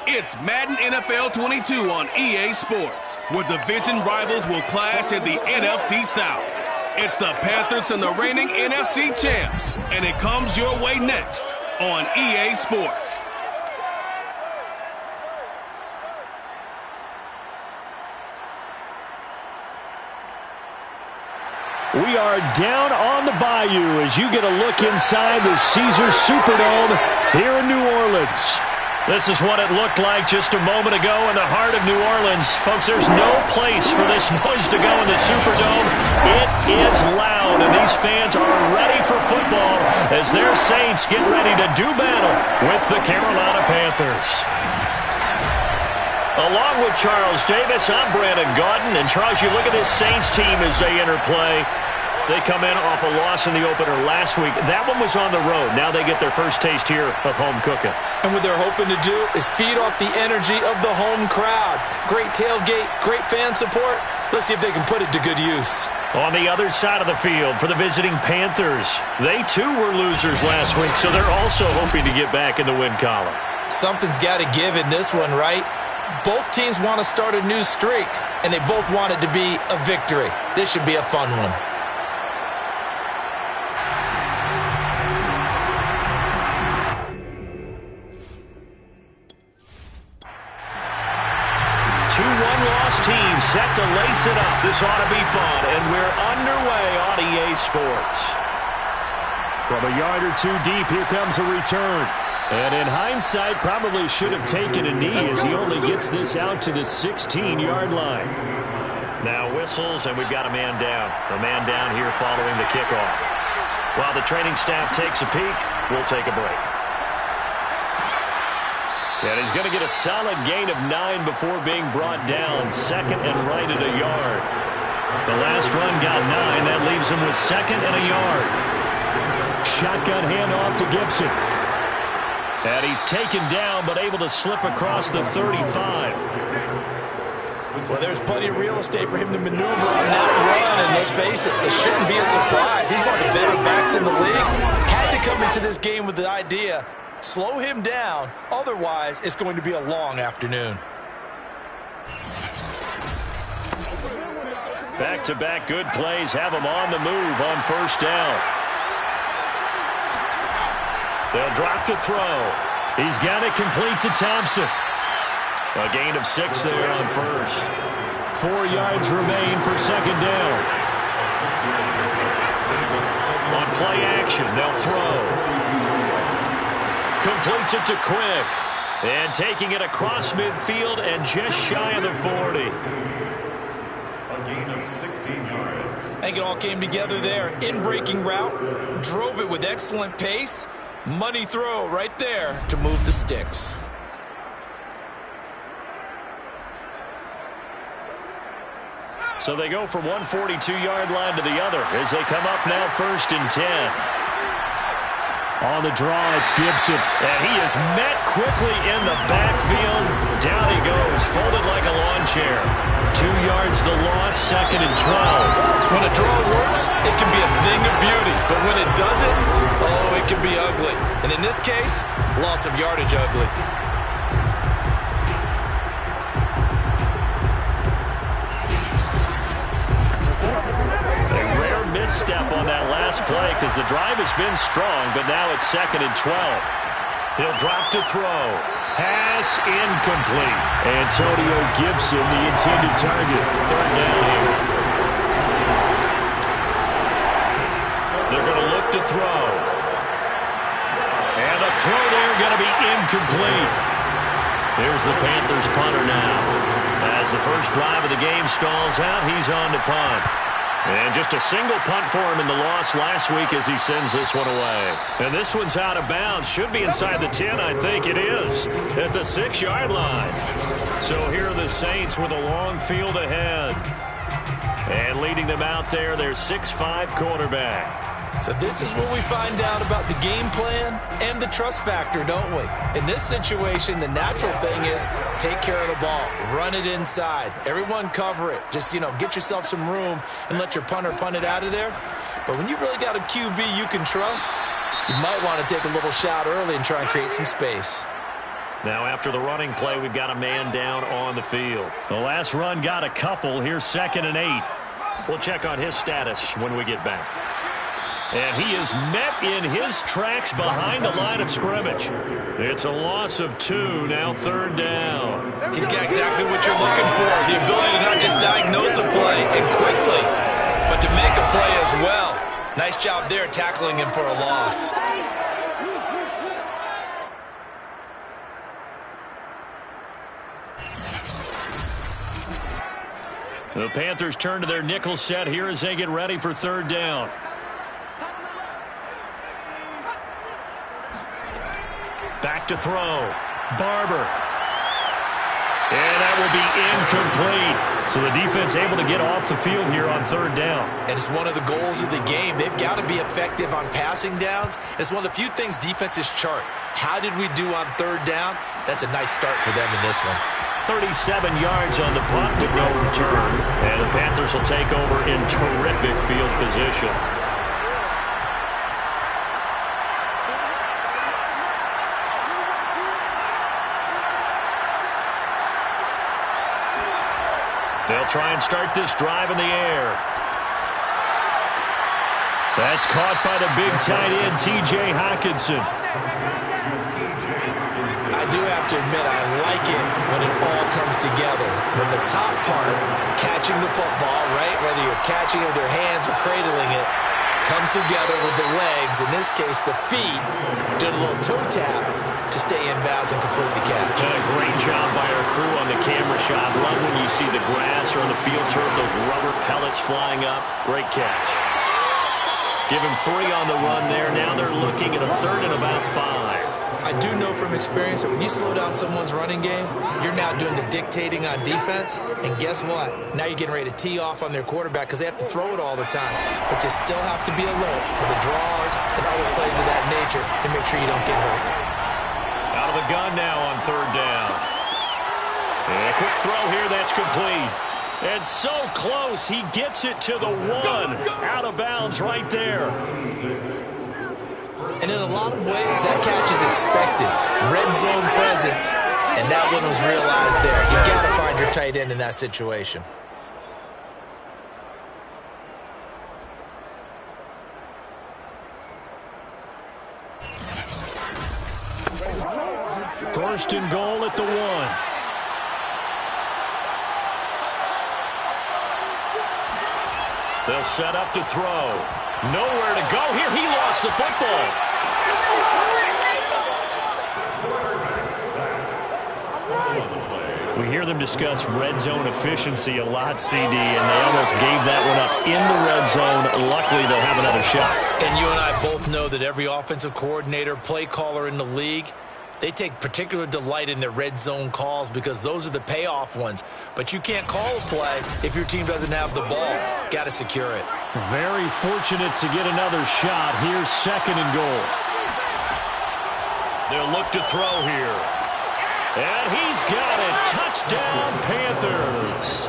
It's Madden NFL 22 on EA Sports, where division rivals will clash in the NFC South. It's the Panthers and the reigning NFC champs, and it comes your way next on EA Sports. We are down on the bayou as you get a look inside the Caesars Superdome here in New Orleans. This is what it looked like just a moment ago in the heart of New Orleans. Folks, there's no place for this noise to go in the Superdome. It is loud, and these fans are ready for football as their Saints get ready to do battle with the Carolina Panthers. Along with Charles Davis, I'm Brandon Gaudin. And Charles, you look at this Saints team as they enter play. They come in off a loss in the opener last week. That one was on the road. Now they get their first taste here of home cooking. And what they're hoping to do is feed off the energy of the home crowd. Great tailgate, great fan support. Let's see if they can put it to good use. On the other side of the field for the visiting Panthers, they too were losers last week, so they're also hoping to get back in the win column. Something's got to give in this one, right? Both teams want to start a new streak, and they both want it to be a victory. This should be a fun one. 2-1 loss team set to lace it up. This ought to be fun, and we're underway on EA Sports. From a yard or two deep, here comes a return. And in hindsight, probably should have taken a knee as he only gets this out to the 16-yard line. Now whistles, and we've got a man down. A man down here following the kickoff. While the training staff takes a peek, we'll take a break. And he's going to get a solid gain of 9 before being brought down. Second and right at a yard. The last run got 9. That leaves him with second and a yard. Shotgun handoff to Gibson. And he's taken down, but able to slip across the 35. Well, there's plenty of real estate for him to maneuver on that run, and let's face it, it shouldn't be a surprise. He's one of the better backs in the league. Had to come into this game with the idea, slow him down, otherwise it's going to be a long afternoon. Back-to-back good plays have him on the move on first down. They'll drop to throw. He's got it complete to Thompson. A gain of 6 there on first. 4 yards remain for second down. On play action, they'll throw. Completes it to Quick. And taking it across midfield and just shy of the 40. A gain of 16 yards. I think it all came together there. In-breaking route. Drove it with excellent pace. Money throw right there to move the sticks. So they go from one 42-yard line to the other as they come up now first and 10. On the draw, it's Gibson. And he is met quickly in the backfield. Down he goes, folded like a lawn chair. 2 yards the loss, second and 12. When a draw works, it can be a thing of beauty. But when it doesn't, oh, it can be ugly. And in this case, loss of yardage ugly. Misstep on that last play because the drive has been strong, but now it's second and 12. He'll drop to throw. Pass incomplete. Antonio Gibson, the intended target. Third down here. They're going to look to throw. And the throw there going to be incomplete. Here's the Panthers punter now. As the first drive of the game stalls out, he's on to punt. And just a single punt for him in the loss last week as he sends this one away. And this one's out of bounds. Should be inside the 10, I think it is, at the 6-yard line. So here are the Saints with a long field ahead. And leading them out there, their 6'5" quarterback. So this is what we find out about the game plan and the trust factor, don't we? In this situation, the natural thing is take care of the ball, run it inside, everyone cover it. Just, get yourself some room and let your punter punt it out of there. But when you really got a QB you can trust, you might want to take a little shot early and try and create some space. Now after the running play, we've got a man down on the field. The last run got a couple. Here's 2nd and 8. We'll check on his status when we get back. And he is met in his tracks behind the line of scrimmage. It's a loss of 2, now 3rd down. He's got exactly what you're looking for, the ability to not just diagnose a play and quickly, but to make a play as well. Nice job there tackling him for a loss. The Panthers turn to their nickel set here as they get ready for 3rd down. Back to throw. Barber. And that will be incomplete. So the defense able to get off the field here on 3rd down. And it's one of the goals of the game. They've got to be effective on passing downs. It's one of the few things defenses chart. How did we do on 3rd down? That's a nice start for them in this one. 37 yards on the punt with no return. And the Panthers will take over in terrific field position. They'll try and start this drive in the air. That's caught by the big tight end, T.J. Hockenson. I do have to admit, I like it when it all comes together. When the top part, catching the football, right, whether you're catching it with your hands or cradling it, comes together with the legs, in this case the feet, doing a little toe tap to stay in bounds and complete the catch. A great job by our crew on the camera shot. Love when you see the grass or on the field turf, those rubber pellets flying up. Great catch. Give him 3 on the run there. Now they're looking at a 3rd and about 5. I do know from experience that when you slow down someone's running game, you're now doing the dictating on defense. And guess what? Now you're getting ready to tee off on their quarterback because they have to throw it all the time. But you still have to be alert for the draws and other plays of that nature to make sure you don't get hurt. Out of the gun now on 3rd down. And a quick throw here, that's complete. And so close, he gets it to the 1. Out of bounds right there. And in a lot of ways, that catch is expected. Red zone presence, and that one was realized there. You've got to find your tight end in that situation. First and goal at the 1. They'll set up to throw. Nowhere to go here. He lost the football. We hear them discuss red zone efficiency a lot, CD, and they almost gave that one up in the red zone. Luckily, they'll have another shot. And you and I both know that every offensive coordinator, play caller in the league, they take particular delight in their red zone calls because those are the payoff ones. But you can't call a play if your team doesn't have the ball. Got to secure it. Very fortunate to get another shot. Here's 2nd and goal. They'll look to throw here. And he's got it. Touchdown, Panthers.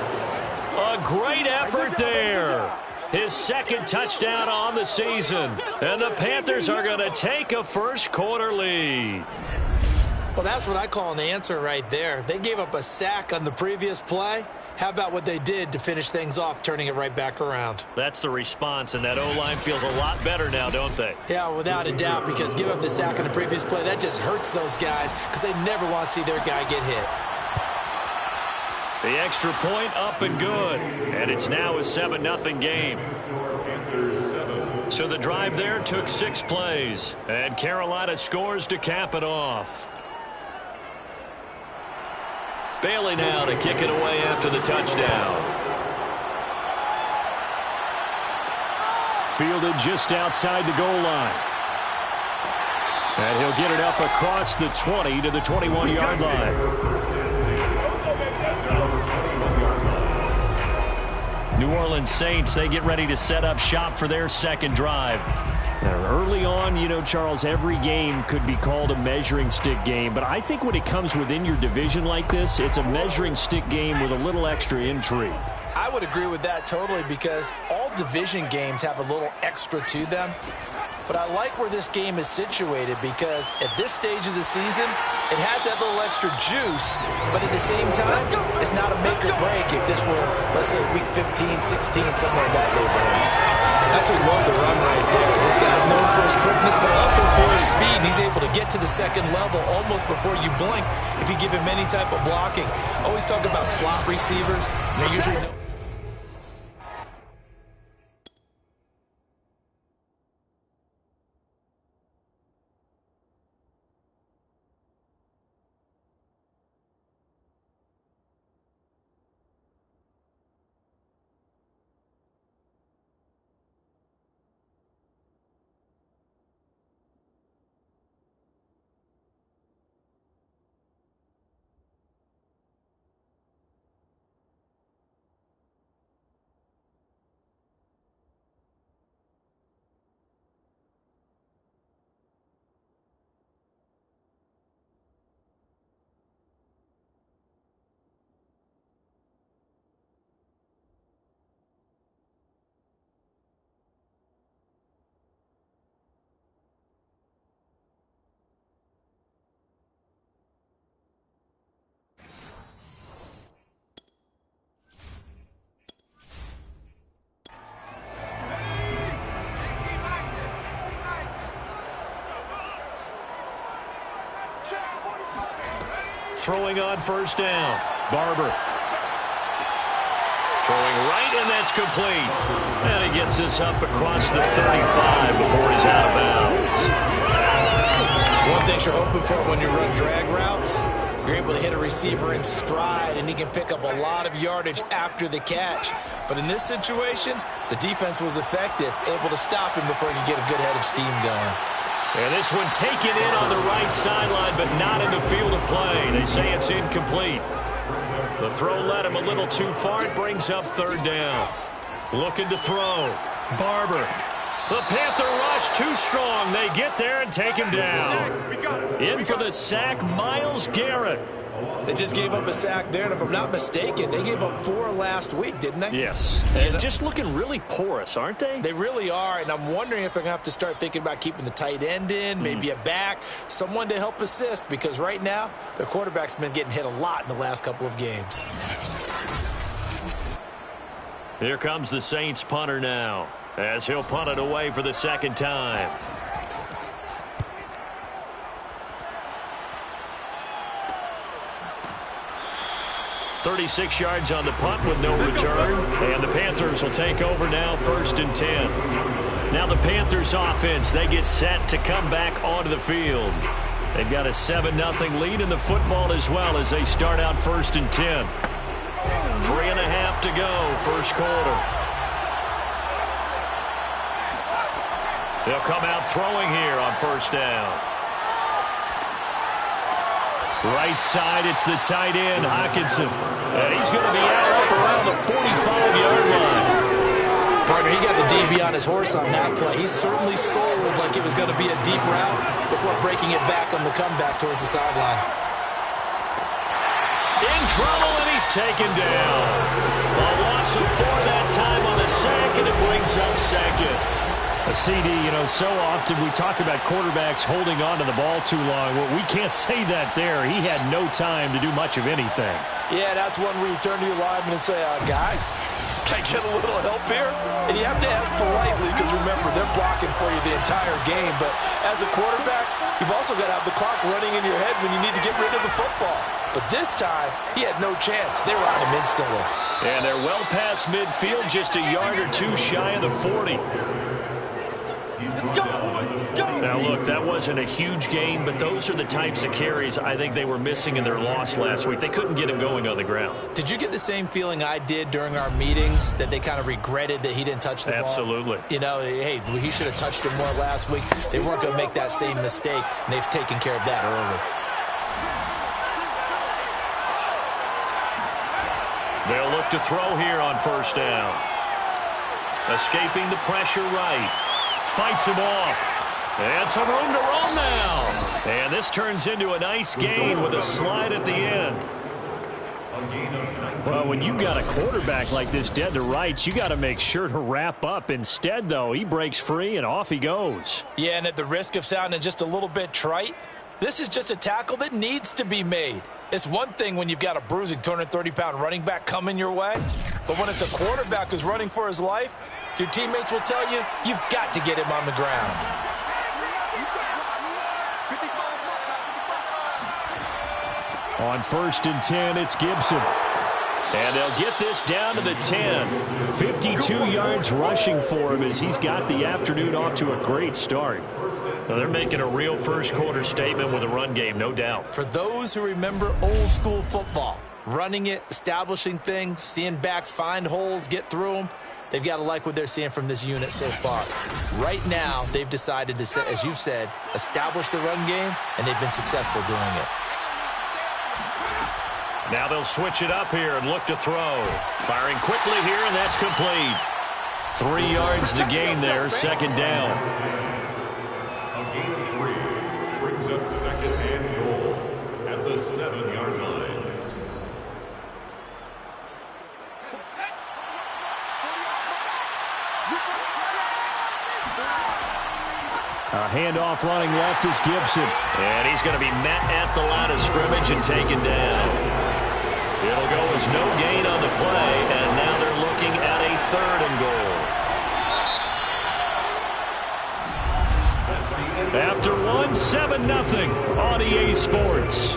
A great effort there. His 2nd touchdown on the season. And the Panthers are going to take a first-quarter lead. Well, that's what I call an answer right there. They gave up a sack on the previous play. How about what they did to finish things off, turning it right back around? That's the response, and that O-line feels a lot better now, don't they? Yeah, without a doubt, because give up the sack on the previous play, that just hurts those guys because they never want to see their guy get hit. The extra point up and good, and it's now a 7-0 game. So the drive there took 6 plays, and Carolina scores to cap it off. Bailey now to kick it away after the touchdown. Fielded just outside the goal line. And he'll get it up across the 20 to the 21-yard line. New Orleans Saints, they get ready to set up shop for their 2nd drive. Now, early on, you know, Charles, every game could be called a measuring stick game, but I think when it comes within your division like this, it's a measuring stick game with a little extra intrigue. I would agree with that totally because all division games have a little extra to them. But I like where this game is situated because at this stage of the season, it has that little extra juice, but at the same time, it's not a make or break if this were, let's say, week 15, 16, somewhere in that neighborhood. I actually love the run right there. This guy's known for his quickness, but also for his speed. And he's able to get to the second level almost before you blink if you give him any type of blocking. Always talk about slot receivers. And they usually know. Throwing on first down. Barber. Throwing right, and that's complete. And he gets this up across the 35 before he's out of bounds. One thing you're hoping for when you run drag routes, you're able to hit a receiver in stride, and he can pick up a lot of yardage after the catch. But in this situation, the defense was effective, able to stop him before he could get a good head of steam going. And this one taken in on the right sideline, but not in the field of play. They say it's incomplete. The throw led him a little too far. It brings up third down. Looking to throw. Barber. The Panther rush too strong. They get there and take him down. In for the sack, Myles Garrett. They just gave up a sack there, and if I'm not mistaken, they gave up 4 last week, didn't they? Yes. And just looking really porous, aren't they? They really are, and I'm wondering if they're going to have to start thinking about keeping the tight end in, maybe a back, someone to help assist, because right now, their quarterback's been getting hit a lot in the last couple of games. Here comes the Saints punter now, as he'll punt it away for the second time. 36 yards on the punt with no return. And the Panthers will take over now, 1st and 10. Now the Panthers offense, they get set to come back onto the field. They've got a 7-0 lead in the football as well as they start out 1st and 10. 3.5 to go, first quarter. They'll come out throwing here on first down. Right side, it's the tight end, Hockenson. And he's going to be out up around the 45-yard line. Partner, he got the DB on his horse on that play. He certainly sold like it was going to be a deep route before breaking it back on the comeback towards the sideline. In trouble, and he's taken down. A loss of 4 that time on the sack, and it brings up second. A CD, you know, so often we talk about quarterbacks holding on to the ball too long. Well, we can't say that there. He had no time to do much of anything. Yeah, that's one where you turn to your lineman and say, guys, can I get a little help here? And you have to ask politely because, remember, they're blocking for you the entire game. But as a quarterback, you've also got to have the clock running in your head when you need to get rid of the football. But this time, he had no chance. They were on him instantly. And they're well past midfield, just a yard or two shy of the 40. Let's go. Now, look, that wasn't a huge game, but those are the types of carries I think they were missing in their loss last week. They couldn't get him going on the ground. Did you get the same feeling I did during our meetings, that they kind of regretted that he didn't touch the ball? Absolutely. You know, hey, he should have touched him more last week. They weren't going to make that same mistake, and they've taken care of that early. They'll look to throw here on first down. Escaping the pressure right. Fights him off. And some room to run now. And this turns into a nice gain with a slide at the end. Well, when you got a quarterback like this dead to rights, you got to make sure to wrap up. Instead, though, he breaks free and off he goes. Yeah, and at the risk of sounding just a little bit trite, this is just a tackle that needs to be made. It's one thing when you've got a bruising 230-pound running back coming your way, but when it's a quarterback who's running for his life, your teammates will tell you, you've got to get him on the ground. On 1st and 10, it's Gibson. And they'll get this down to the 10. 52 yards rushing for him as he's got the afternoon off to a great start. Well, they're making a real first-quarter statement with a run game, no doubt. For those who remember old-school football, running it, establishing things, seeing backs find holes, get through them, they've got to like what they're seeing from this unit so far. Right now, they've decided to, as you've said, establish the run game, and they've been successful doing it. Now they'll switch it up here and look to throw. Firing quickly here, and that's complete. 3 yards to gain there, second down. A gain of 3 brings up second and goal at the 7-yard line. A handoff running left is Gibson. And he's going to be met at the line of scrimmage and taken down. It'll go as no gain on the play, and now they're looking at a 3rd and goal. After 1, 7-0 on EA Sports.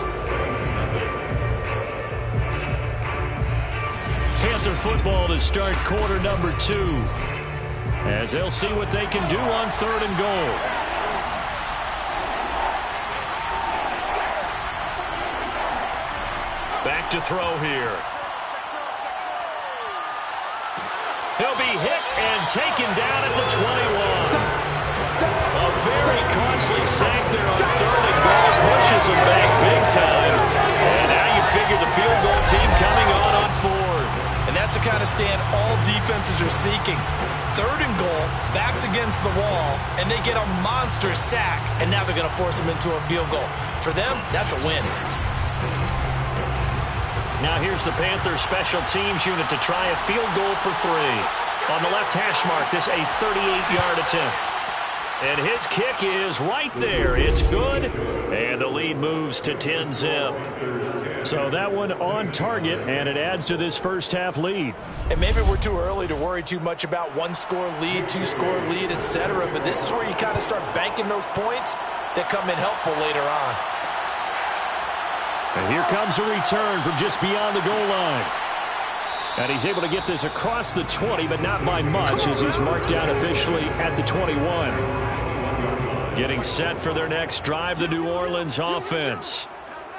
Panther football to start quarter number 2. As they'll see what they can do on 3rd and goal. Back to throw here. He'll be hit and taken down at the 21. A very costly sack there on 3rd and goal. Pushes him back big time. And now you figure the field goal team coming on 4th. And that's the kind of stand all defenses are seeking. 3rd and goal, backs against the wall, and they get a monster sack, and now they're going to force them into a field goal. For them, that's a win. Now here's the Panthers special teams unit to try a field goal for 3. On the left hash mark, this a 38-yard attempt. And his kick is right there. It's good. And the lead moves to 10-zip. So that one on target, and it adds to this first half lead. And maybe we're too early to worry too much about 1-score lead, 2-score lead, etc. But this is where you kind of start banking those points that come in helpful later on. And here comes a return from just beyond the goal line. And he's able to get this across the 20, but not by much, as he's marked down officially at the 21. Getting set for their next drive, the New Orleans offense.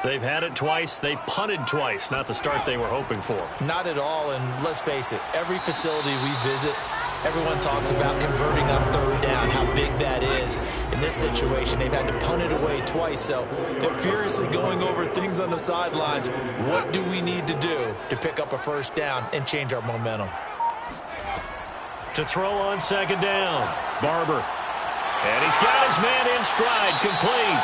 They've had it twice. They've punted twice. Not the start they were hoping for. Not at all, and let's face it, every facility we visit, everyone talks about converting on 3rd down, how big that is. In this situation, they've had to punt it away twice, so they're furiously going over things on the sidelines. What do we need to do to pick up a 1st down and change our momentum? To throw on 2nd down, Barber. And he's got his man in stride, complete.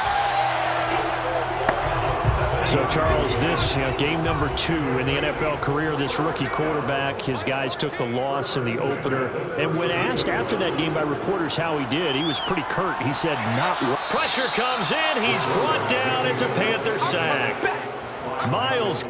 So, Charles, this game number 2 in the NFL career, this rookie quarterback, his guys took the loss in the opener. And when asked after that game by reporters how he did, he was pretty curt. He said, not well. Pressure comes in. He's brought down. It's a Panther sack. Miles.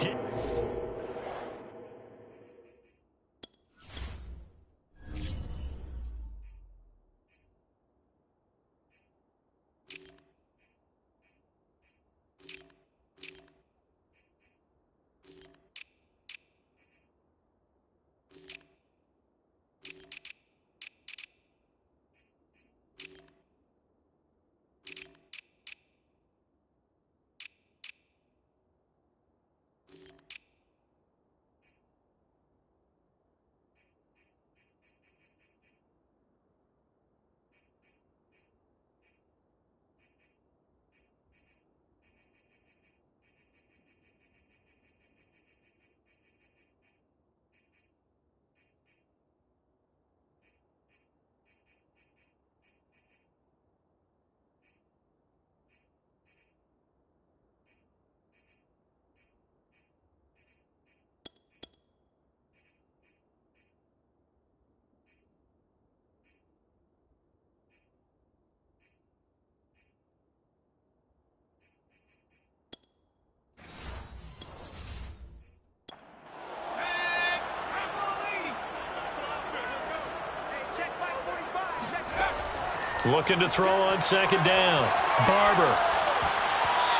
Looking to throw on second down. Barber.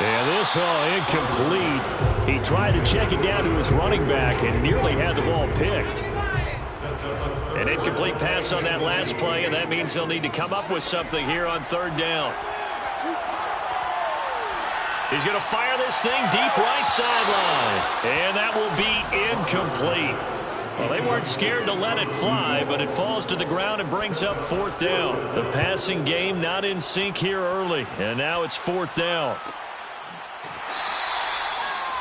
And this incomplete. He tried to check it down to his running back and nearly had the ball picked. An incomplete pass on that last play, and that means they'll need to come up with something here on third down. He's going to fire this thing deep right sideline. And that will be incomplete. Well, they weren't scared to let it fly, but it falls to the ground and brings up fourth down. The passing game not in sync here early, and now it's fourth down.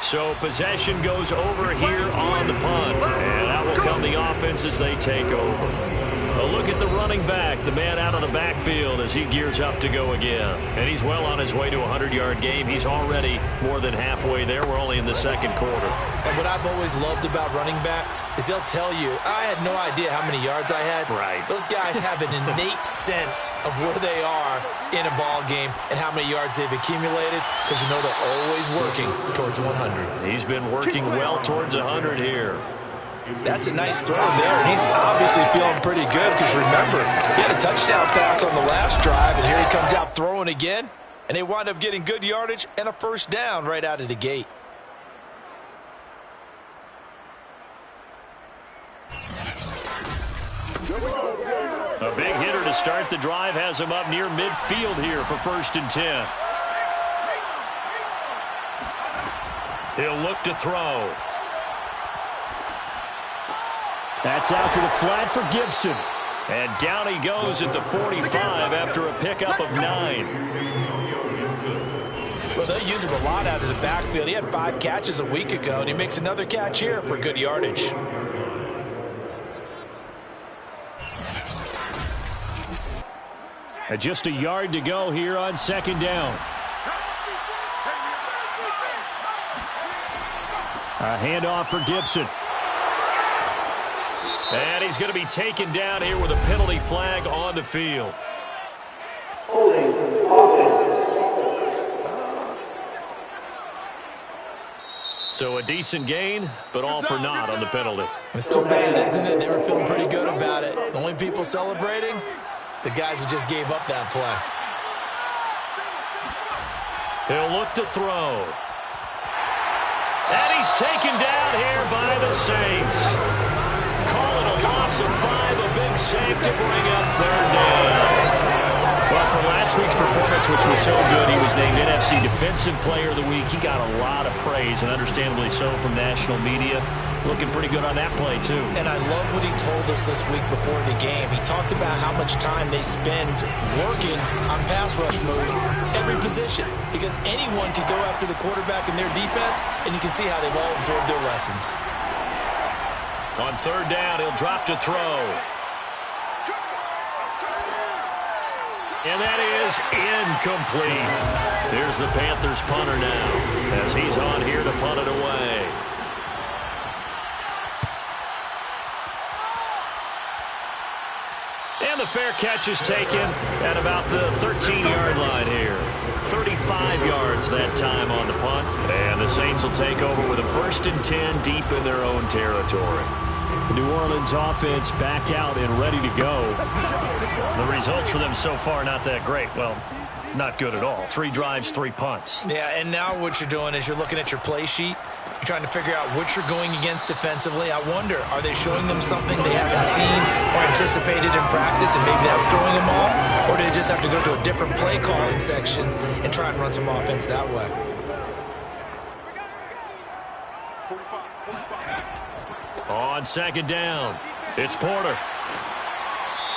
So possession goes over here on the punt, and out will come the offense as they take over. A look at the running back, the man out of the backfield as he gears up to go again. And he's well on his way to a 100-yard game. He's already more than halfway there. We're only in the second quarter. And what I've always loved about running backs is they'll tell you, I had no idea how many yards I had. Right. Those guys have an innate sense of where they are in a ball game and how many yards they've accumulated, because you know they're always working towards 100. He's been working well towards 100 here. That's a nice throw there, and he's obviously feeling pretty good because, remember, he had a touchdown pass on the last drive, and here he comes out throwing again, and they wind up getting good yardage and a first down right out of the gate. A big hitter to start the drive has him up near midfield here for 1st and 10. He'll look to throw. That's out to the flat for Gibson. And down he goes at the 45 after a pickup of 9. Well, they use him a lot out of the backfield. He had 5 catches a week ago, and he makes another catch here for good yardage. Just a yard to go here on second down. A handoff for Gibson. And he's going to be taken down here with a penalty flag on the field. So a decent gain, but all for naught on the penalty. It's too bad, isn't it? They were feeling pretty good about it. The only people celebrating, the guys who just gave up that play. He'll look to throw. And he's taken down here by the Saints. Call it a loss of 5, a big save to bring up third down. Well, for last week's performance, which was so good, he was named NFC Defensive Player of the Week. He got a lot of praise, and understandably so, from national media. Looking pretty good on that play, too. And I love what he told us this week before the game. He talked about how much time they spend working on pass rush moves, every position, because anyone could go after the quarterback in their defense, and you can see how they've all absorbed their lessons. On third down, he'll drop to throw. And that is incomplete. Here's the Panthers punter now, as he's on here to punt it away. And the fair catch is taken at about the 13-yard line here. 35 yards that time on the punt. And the Saints will take over with a 1st and 10 deep in their own territory. The New Orleans offense back out and ready to go. The results for them so far not that great. Well, not good at all. 3 drives, 3 punts. Yeah, and now what you're doing is you're looking at your play sheet. You're trying to figure out what you're going against defensively. I wonder, are they showing them something they haven't seen or anticipated in practice, and maybe that's throwing them off? Or do they just have to go to a different play calling section and try and run some offense that way? On second down, it's Porter.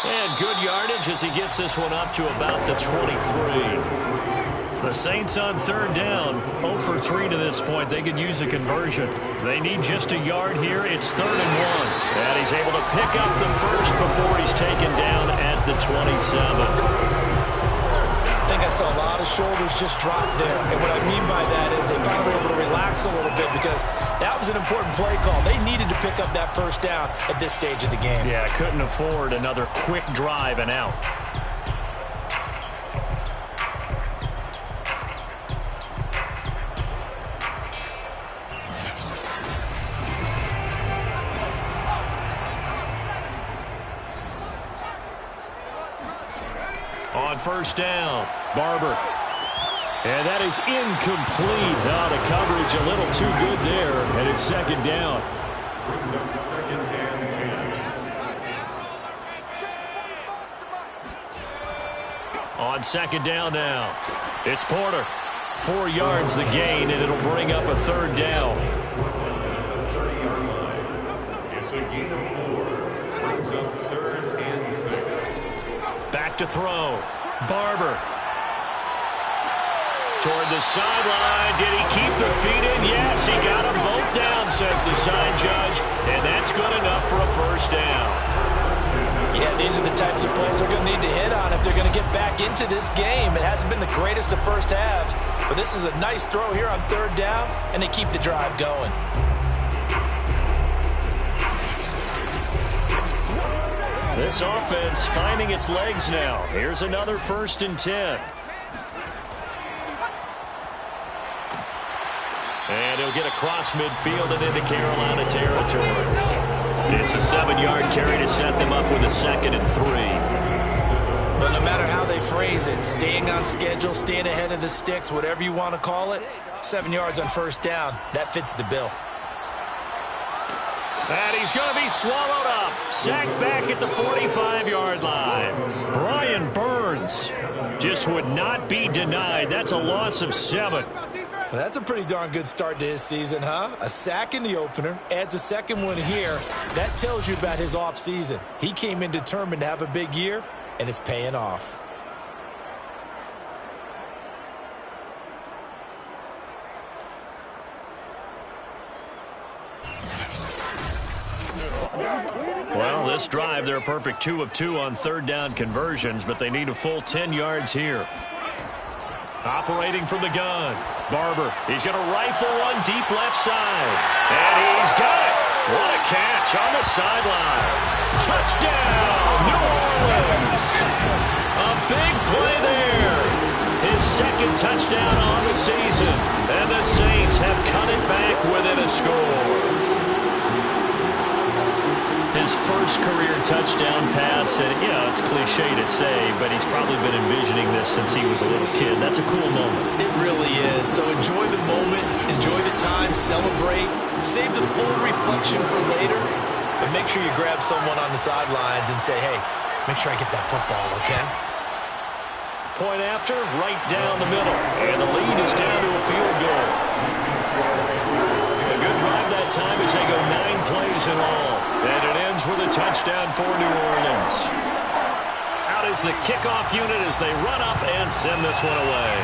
And good yardage as he gets this one up to about the 23. The Saints on third down, 0 for 3 to this point. They could use a conversion. They need just a yard here. It's 3rd and 1. And he's able to pick up the first before he's taken down at the 27. I think I saw a lot of shoulders just drop there. And what I mean by that is they finally were able to relax a little bit, because that was an important play call. They needed to pick up that first down at this stage of the game. Yeah, couldn't afford another quick drive and out. On On first down, Barber. And that is incomplete. Oh, the coverage a little too good there, and it's second down. Brings up second and 10. on second down now. It's Porter. 4 yards the gain, and it'll bring up a third down. It's a gain of 4. Brings up third and 6. Back to throw. Barber. Toward the sideline. Did he keep the feet in? Yes, he got them both down, says the sign judge. And that's good enough for a first down. Yeah, these are the types of plays they're going to need to hit on if they're going to get back into this game. It hasn't been the greatest of first halves, but this is a nice throw here on third down, and they keep the drive going. This offense finding its legs now. Here's another 1st and 10. And he'll get across midfield and into Carolina territory. It's a 7-yard carry to set them up with a 2nd and 3. But no matter how they phrase it, staying on schedule, staying ahead of the sticks, whatever you want to call it, 7 yards on first down, that fits the bill. And he's going to be swallowed up. Sacked back at the 45-yard line. Brian Burns just would not be denied. That's a loss of 7. Well, that's a pretty darn good start to his season, huh? A sack in the opener, adds a second one here. That tells you about his offseason. He came in determined to have a big year, and it's paying off. Well, this drive, they're a perfect 2 of 2 on third down conversions, but they need a full 10 yards here. Operating from the gun. Barber. He's going to rifle one deep left side. And he's got it. What a catch on the sideline. Touchdown, New Orleans. A big play there. His 2nd touchdown on the season. And the Saints have cut it back within a score. His first career touchdown pass, and it's cliche to say, but he's probably been envisioning this since he was a little kid. That's a cool moment. It really is. So enjoy the moment, enjoy the time, celebrate, save the full reflection for later, but make sure you grab someone on the sidelines and say, hey, make sure I get that football, okay? Point after, right down the middle, and the lead is down to a field goal. A good drive that time as they go 9 plays in all. And it ends with a touchdown for New Orleans. Out is the kickoff unit as they run up and send this one away.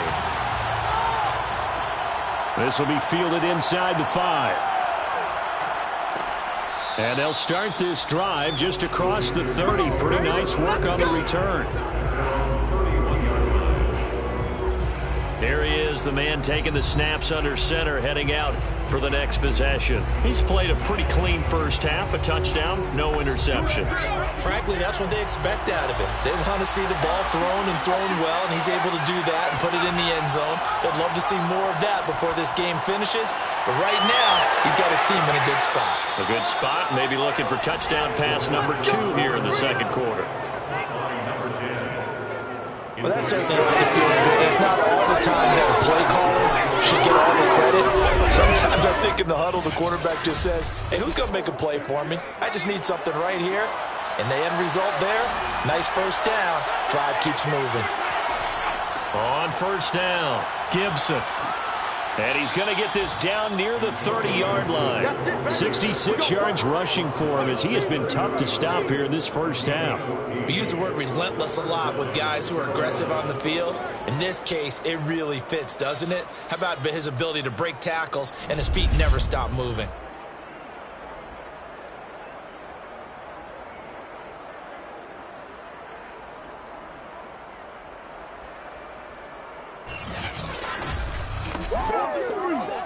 This will be fielded inside the 5. And they'll start this drive just across the 30. Pretty nice work on the return. Here he is, the man taking the snaps under center, heading out for the next possession. He's played a pretty clean first half, a touchdown, no interceptions. Frankly, that's what they expect out of him. They want to see the ball thrown and thrown well, and he's able to do that and put it in the end zone. They'd love to see more of that before this game finishes. But right now, he's got his team in a good spot. A good spot, maybe looking for touchdown pass number 2 here in the second quarter. Well, that certainly has to feel good. It's not all the time that the play caller should get all the credit. Sometimes I think in the huddle, the quarterback just says, hey, who's going to make a play for me? I just need something right here. And the end result there, nice first down. Drive keeps moving. On first down, Gibson. And he's going to get this down near the 30-yard line. 66 yards rushing for him as he has been tough to stop here in this first half. We use the word relentless a lot with guys who are aggressive on the field. In this case, it really fits, doesn't it? How about his ability to break tackles and his feet never stop moving?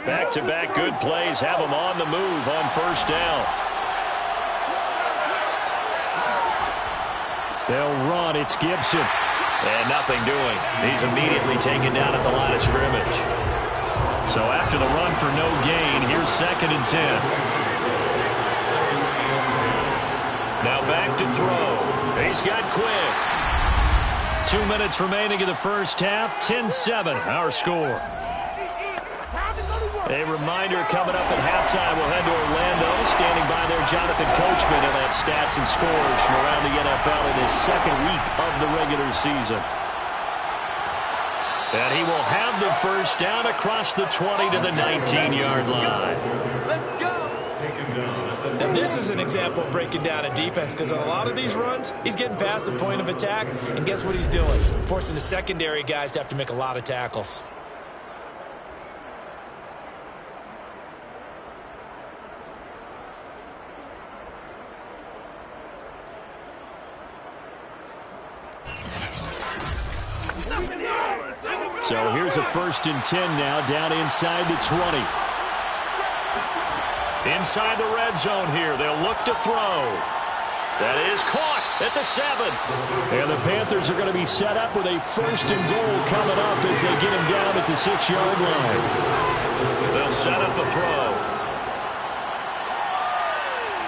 Back-to-back good plays have him on the move on first down. They'll run. It's Gibson. And nothing doing. He's immediately taken down at the line of scrimmage. So after the run for no gain, here's 2nd and 10. Now back to throw. He's got Quick. 2 minutes remaining in the first half. 10-7, our score. A reminder coming up at halftime, we'll head to Orlando. Standing by there, Jonathan Coachman. He'll have stats and scores from around the NFL in his second week of the regular season. And he will have the first down across the 20 to the 19-yard line. Let's go. Now, this is an example of breaking down a defense, because on a lot of these runs, he's getting past the point of attack, and guess what he's doing? Forcing the secondary guys to have to make a lot of tackles. So here's a 1st and 10 now, down inside the 20. Inside the red zone here. They'll look to throw. That is caught at the 7. And the Panthers are going to be set up with a 1st and goal coming up as they get him down at the 6-yard line. They'll set up a throw.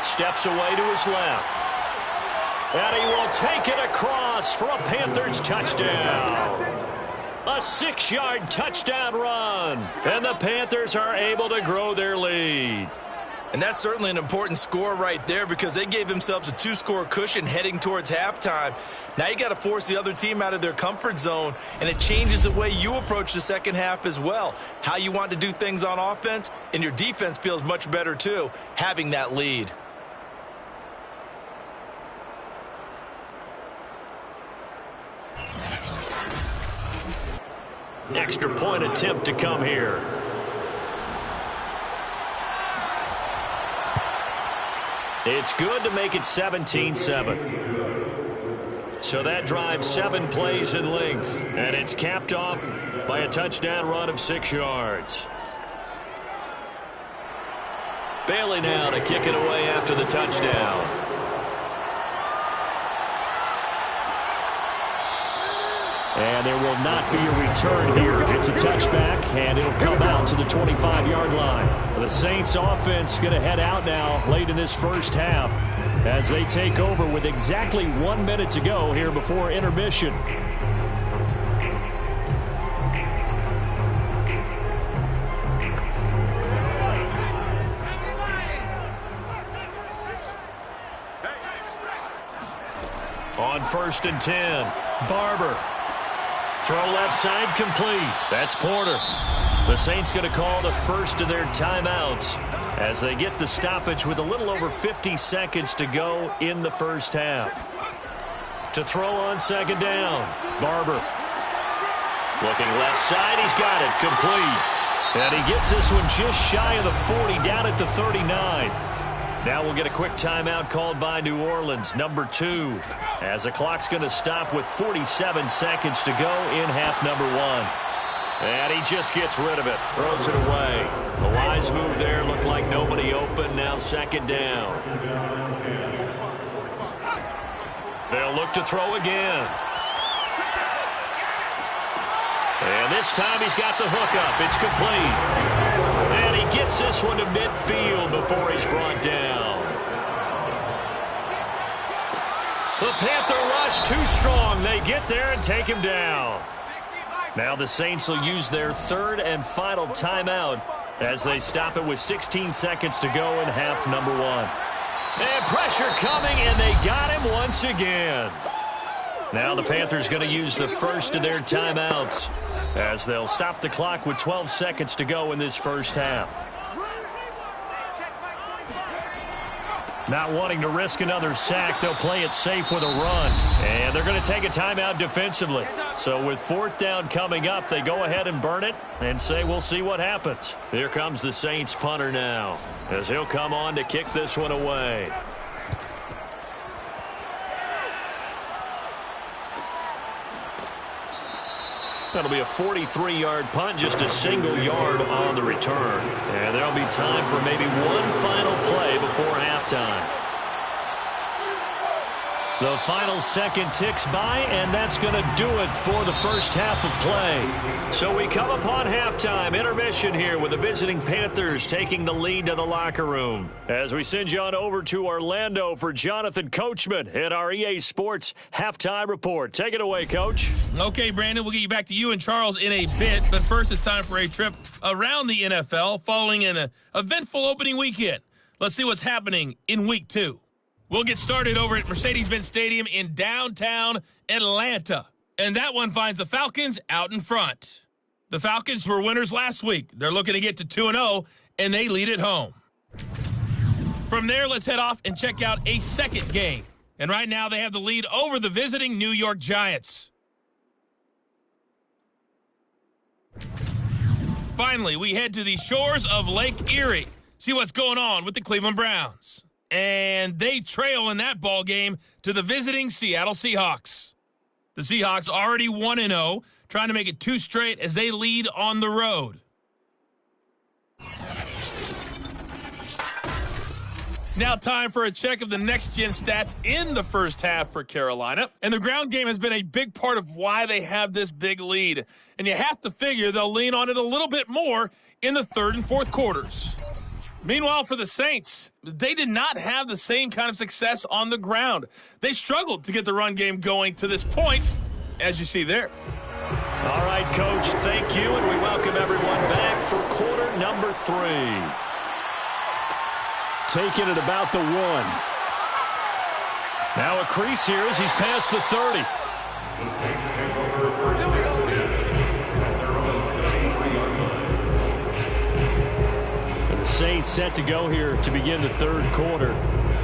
Steps away to his left. And he will take it across for a Panthers touchdown. A 6-yard touchdown run. And the Panthers are able to grow their lead. And that's certainly an important score right there, because they gave themselves a 2-score cushion heading towards halftime. Now you got to force the other team out of their comfort zone, and it changes the way you approach the second half as well. How you want to do things on offense, and your defense feels much better too, having that lead. Extra point attempt to come here. It's good to make it 17-7. So that drives 7 plays in length, and it's capped off by a touchdown run of 6 yards. Bailey now to kick it away after the touchdown. And there will not be a return here. It's a touchback, and it'll come out to the 25-yard line. The Saints offense going to head out now late in this first half as they take over with exactly 1 minute to go here before intermission. On 1st and 10, Barber. Throw left side complete. That's Porter. The Saints going to call the first of their timeouts as they get the stoppage with a little over 50 seconds to go in the first half. To throw on 2nd down, Barber. Looking left side, he's got it, complete. And he gets this one just shy of the 40, down at the 39. Now we'll get a quick timeout called by New Orleans, number 2, as the clock's going to stop with 47 seconds to go in half number 1. And he just gets rid of it, throws it away. The wise move there, looked like nobody open, now 2nd down. They'll look to throw again. And this time he's got the hook up. It's complete. And he gets this one to midfield before he's brought down. The Panther rush too strong. They get there and take him down. Now the Saints will use their 3rd and final timeout as they stop it with 16 seconds to go in half number 1. And pressure coming, and they got him once again. Now the Panthers going to use the first of their timeouts as they'll stop the clock with 12 seconds to go in this first half. Not wanting to risk another sack, they'll play it safe with a run. And they're going to take a timeout defensively. So with 4th down coming up, they go ahead and burn it and say we'll see what happens. Here comes the Saints punter now as he'll come on to kick this one away. That'll be a 43-yard punt, just a single yard on the return. And there'll be time for maybe one final play before halftime. The final second ticks by, and that's going to do it for the first half of play. So we come upon halftime, intermission here with the visiting Panthers taking the lead to the locker room. As we send you on over to Orlando for Jonathan Coachman at our EA Sports Halftime Report. Take it away, Coach. Okay, Brandon, we'll get you back to you and Charles in a bit, but first it's time for a trip around the NFL following an eventful opening weekend. Let's see what's happening in Week 2. We'll get started over at Mercedes-Benz Stadium in downtown Atlanta. And that one finds the Falcons out in front. The Falcons were winners last week. They're looking to get to 2-0, and they lead at home. From there, let's head off and check out a second game. And right now, they have the lead over the visiting New York Giants. Finally, we head to the shores of Lake Erie. See what's going on with the Cleveland Browns. And they trail in that ball game to the visiting Seattle Seahawks. The Seahawks already 1-0, trying to make it 2 straight as they lead on the road. Now time for a check of the next-gen stats in the first half for Carolina. And the ground game has been a big part of why they have this big lead. And you have to figure they'll lean on it a little bit more in the third and fourth quarters. Meanwhile, for the Saints, they did not have the same kind of success on the ground. They struggled to get the run game going to this point, as you see there. All right, Coach, thank you, and we welcome everyone back for quarter number 3. Taking it about the 1. Now a crease here as he's past the 30. The Saints take over first and 10 at their own 33-yard line. The Saints set to go here to begin the third quarter.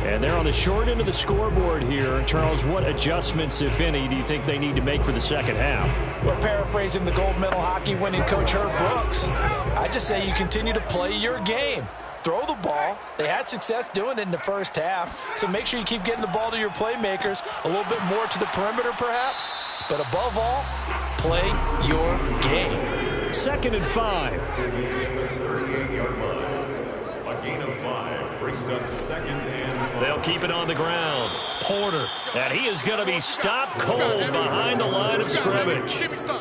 And they're on the short end of the scoreboard here. Charles, what adjustments, if any, do you think they need to make for the second half? We're paraphrasing the gold medal hockey winning coach Herb Brooks. I just say you continue to play your game. Throw the ball. They had success doing it in the first half. So make sure you keep getting the ball to your playmakers, a little bit more to the perimeter perhaps. But above all, play your game. 2nd and 5. 38-yard line. A gain of 5 brings up 2nd and 5. They'll keep it on the ground. Porter, and he is going to be stopped cold behind the line of scrimmage.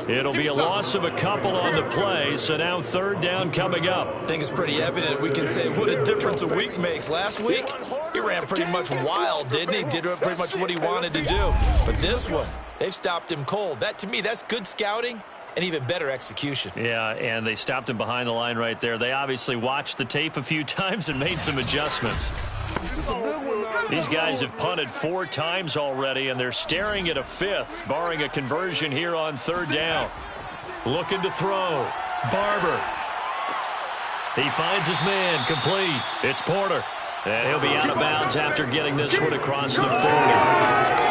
It'll be a loss of a couple on the play, so now 3rd down coming up. I think it's pretty evident. We can say what a difference a week makes. Last week, he ran pretty much wild, didn't he? Did pretty much what he wanted to do. But this one, they've stopped him cold. That, to me, that's good scouting and even better execution. Yeah, and they stopped him behind the line right there. They obviously watched the tape a few times and made some adjustments. These guys have punted 4 times already, and they're staring at a 5th, barring a conversion here on 3rd down. Looking to throw. Barber. He finds his man, complete. It's Porter. And he'll be out of bounds after getting this one across the 40.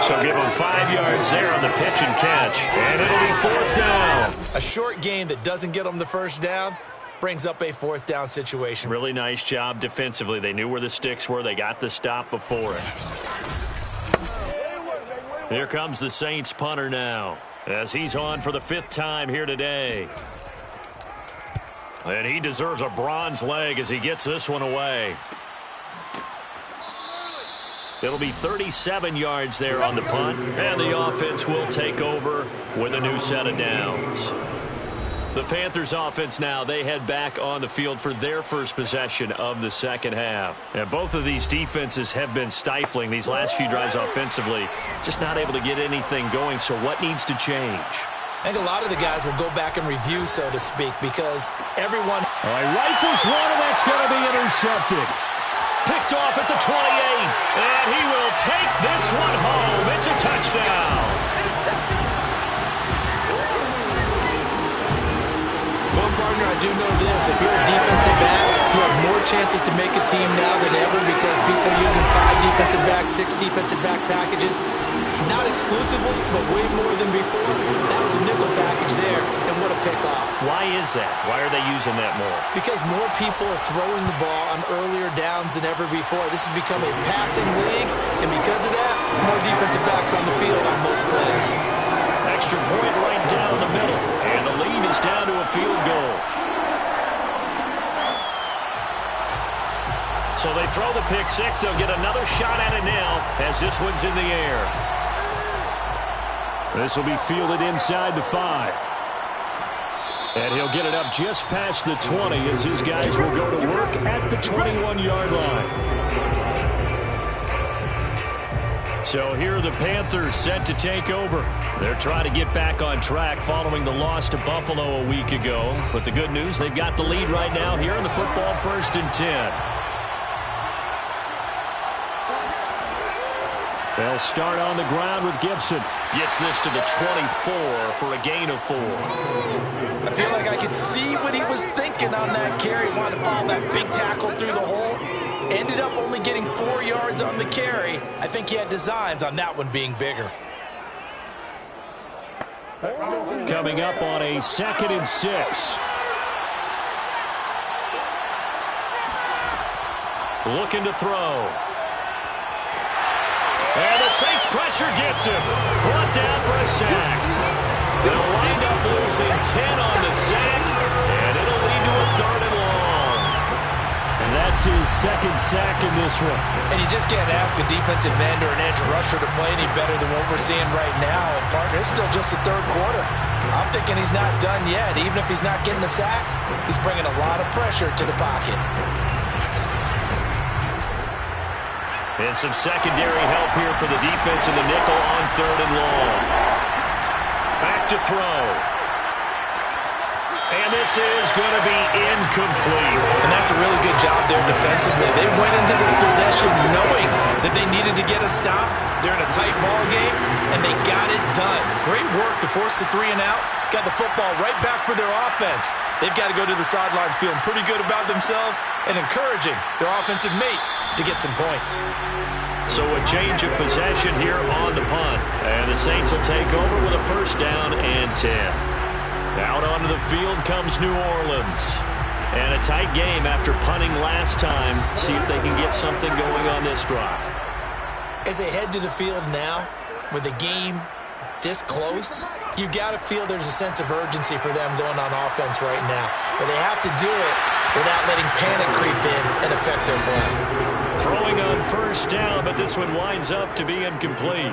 So give him 5 yards there on the pitch and catch. And it'll be 4th down. A short game that doesn't get them the first down brings up a 4th down situation. Really nice job defensively. They knew where the sticks were. They got the stop before it. Here comes the Saints punter now, as he's on for the 5th time here today. And he deserves a bronze leg as he gets this one away. It'll be 37 yards there on the punt, and the offense will take over with a new set of downs. The Panthers offense now, they head back on the field for their first possession of the second half. And both of these defenses have been stifling these last few drives offensively, just not able to get anything going. So what needs to change? I think a lot of the guys will go back and review, so to speak, because everyone... All right, rifles one, and that's going to be intercepted. Picked off at the 28, and he will take this one home. It's a touchdown. Well, partner, I do know this. If you're a defensive back, you have more chances to make a team now than ever because people are using 5 defensive backs, 6 defensive back packages. Not exclusively, but way more than before. That was a nickel package there, and what a pickoff. Why is that? Why are they using that more? Because more people are throwing the ball on earlier downs than ever before. This has become a passing league, and because of that, more defensive backs on the field on most plays. Extra point right down the middle, and the lead is down to a field goal. So they throw the pick six. They'll get another shot at it now as this one's in the air. This will be fielded inside the 5. And he'll get it up just past the 20 as his guys will go to work at the 21-yard line. So here are the Panthers set to take over. They're trying to get back on track following the loss to Buffalo a week ago. But the good news, they've got the lead right now here in the football 1st and 10. They'll start on the ground with Gibson. Gets this to the 24 for a gain of 4. I feel like I could see what he was thinking on that carry. Wanted to follow that big tackle through the hole. Ended up only getting 4 yards on the carry. I think he had designs on that one being bigger. Coming up on a 2nd and 6. Looking to throw. And the Saints pressure gets him. Brought down for a sack. They'll wind up losing 10 on the sack, and it'll lead to a 3rd and long. And that's his 2nd sack in this one. And you just can't ask a defensive end or an edge rusher to play any better than what we're seeing right now. And partner, it's still just the 3rd quarter. I'm thinking he's not done yet. Even if he's not getting the sack, he's bringing a lot of pressure to the pocket. And some secondary help here for the defense in the nickel on 3rd and long. Back to throw. And this is going to be incomplete. And that's a really good job there defensively. They went into this possession knowing that they needed to get a stop. They're in a tight ball game, and they got it done. Great work to force the 3 and out. Got the football right back for their offense. They've got to go to the sidelines feeling pretty good about themselves and encouraging their offensive mates to get some points. So a change of possession here on the punt. And the Saints will take over with a 1st down and 10. Out onto the field comes New Orleans. And a tight game after punting last time. See if they can get something going on this drive. As they head to the field now, with the game this close, you've got to feel there's a sense of urgency for them going on offense right now. But they have to do it without letting panic creep in and affect their play. Throwing on 1st down, but this one winds up to be incomplete.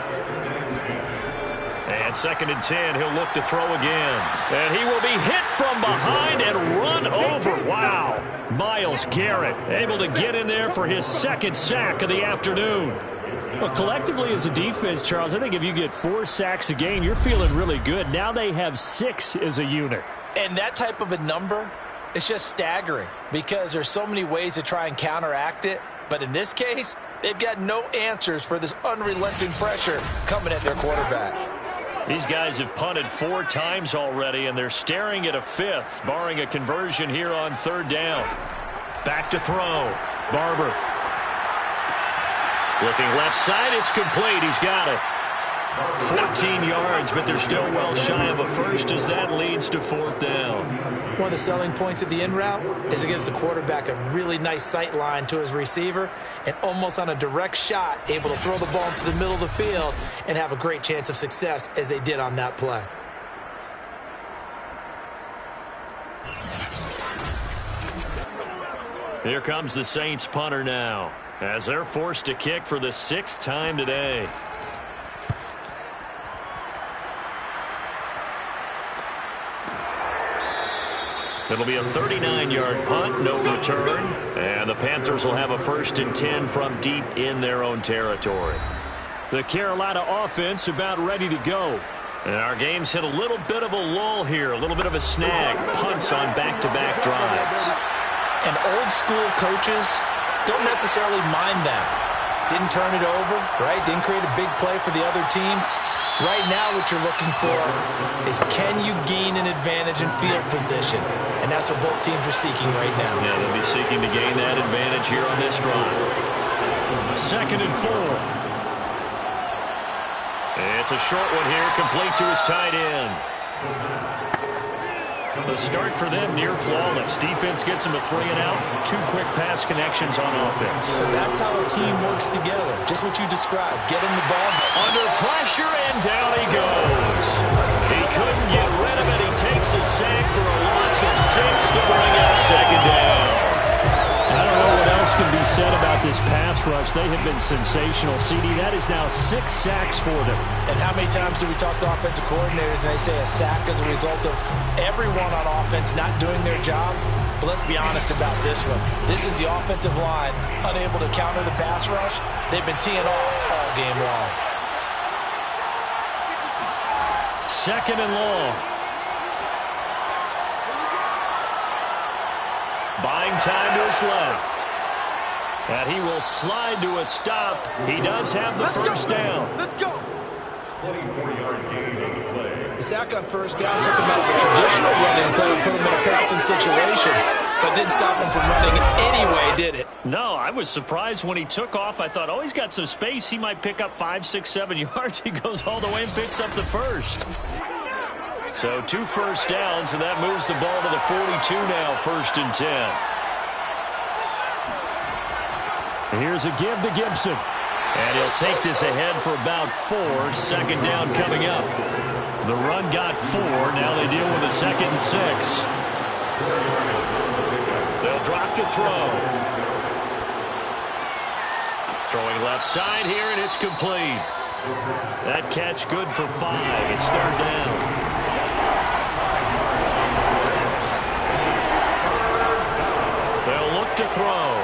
And 2nd and 10, he'll look to throw again. And he will be hit from behind and run over. Wow. Myles Garrett able to get in there for his 2nd sack of the afternoon. Well, collectively as a defense, Charles, I think if you get 4 sacks a game, you're feeling really good. Now they have 6 as a unit. And that type of a number is just staggering because there's so many ways to try and counteract it. But in this case, they've got no answers for this unrelenting pressure coming at their quarterback. These guys have punted 4 times already, and they're staring at a 5th, barring a conversion here on 3rd down. Back to throw. Barber. Looking left side, it's complete. He's got it. 14 yards, but they're still well shy of a 1st as that leads to 4th down. One of the selling points of the in route is it gives the quarterback a really nice sight line to his receiver and almost on a direct shot able to throw the ball into the middle of the field and have a great chance of success as they did on that play. Here comes the Saints punter now as they're forced to kick for the 6th time today. It'll be a 39-yard punt, no return, and the Panthers will have a 1st and 10 from deep in their own territory. The Carolina offense about ready to go. And our game's hit a little bit of a lull here, a little bit of a snag, punts on back-to-back drives. And old school coaches don't necessarily mind that. Didn't turn it over, right? Didn't create a big play for the other team. Right now what you're looking for is can you gain an advantage in field position? And that's what both teams are seeking right now. Yeah, they'll be seeking to gain that advantage here on this drive. 2nd and 4. It's a short one here, complete to his tight end. The start for them near flawless. Defense gets them a 3 and out. 2 quick pass connections on offense. So that's how a team works together. Just what you described. Get him the ball. Under pressure, and down he goes. He couldn't get rid of it. He takes a sack for a loss of 6 to bring up 2nd down. I don't know what else can be said about this pass rush. They have been sensational. CD, that is now 6 sacks for them. And how many times do we talk to offensive coordinators and they say a sack is a result of everyone on offense not doing their job? But let's be honest about this one. This is the offensive line unable to counter the pass rush. They've been teeing off all game long. Second and long. Buying time to his left. And he will slide to a stop. He does have the first down. Let's go. 24-yard gain on the play. The sack on first down took him out of a traditional running play and put him in a passing situation, but didn't stop him from running anyway, did it? No, I was surprised when he took off. I thought, oh, he's got some space. He might pick up 5, 6, 7 yards. He goes all the way and picks up the first. So 2 first downs, and that moves the ball to the 42 now, 1st and 10. Here's a give to Gibson. And he'll take this ahead for about 4. 2nd down coming up. The run got 4. Now they deal with a 2nd and 6. They'll drop to throw. Throwing left side here, and it's complete. That catch good for 5. It's 3rd down. They'll look to throw.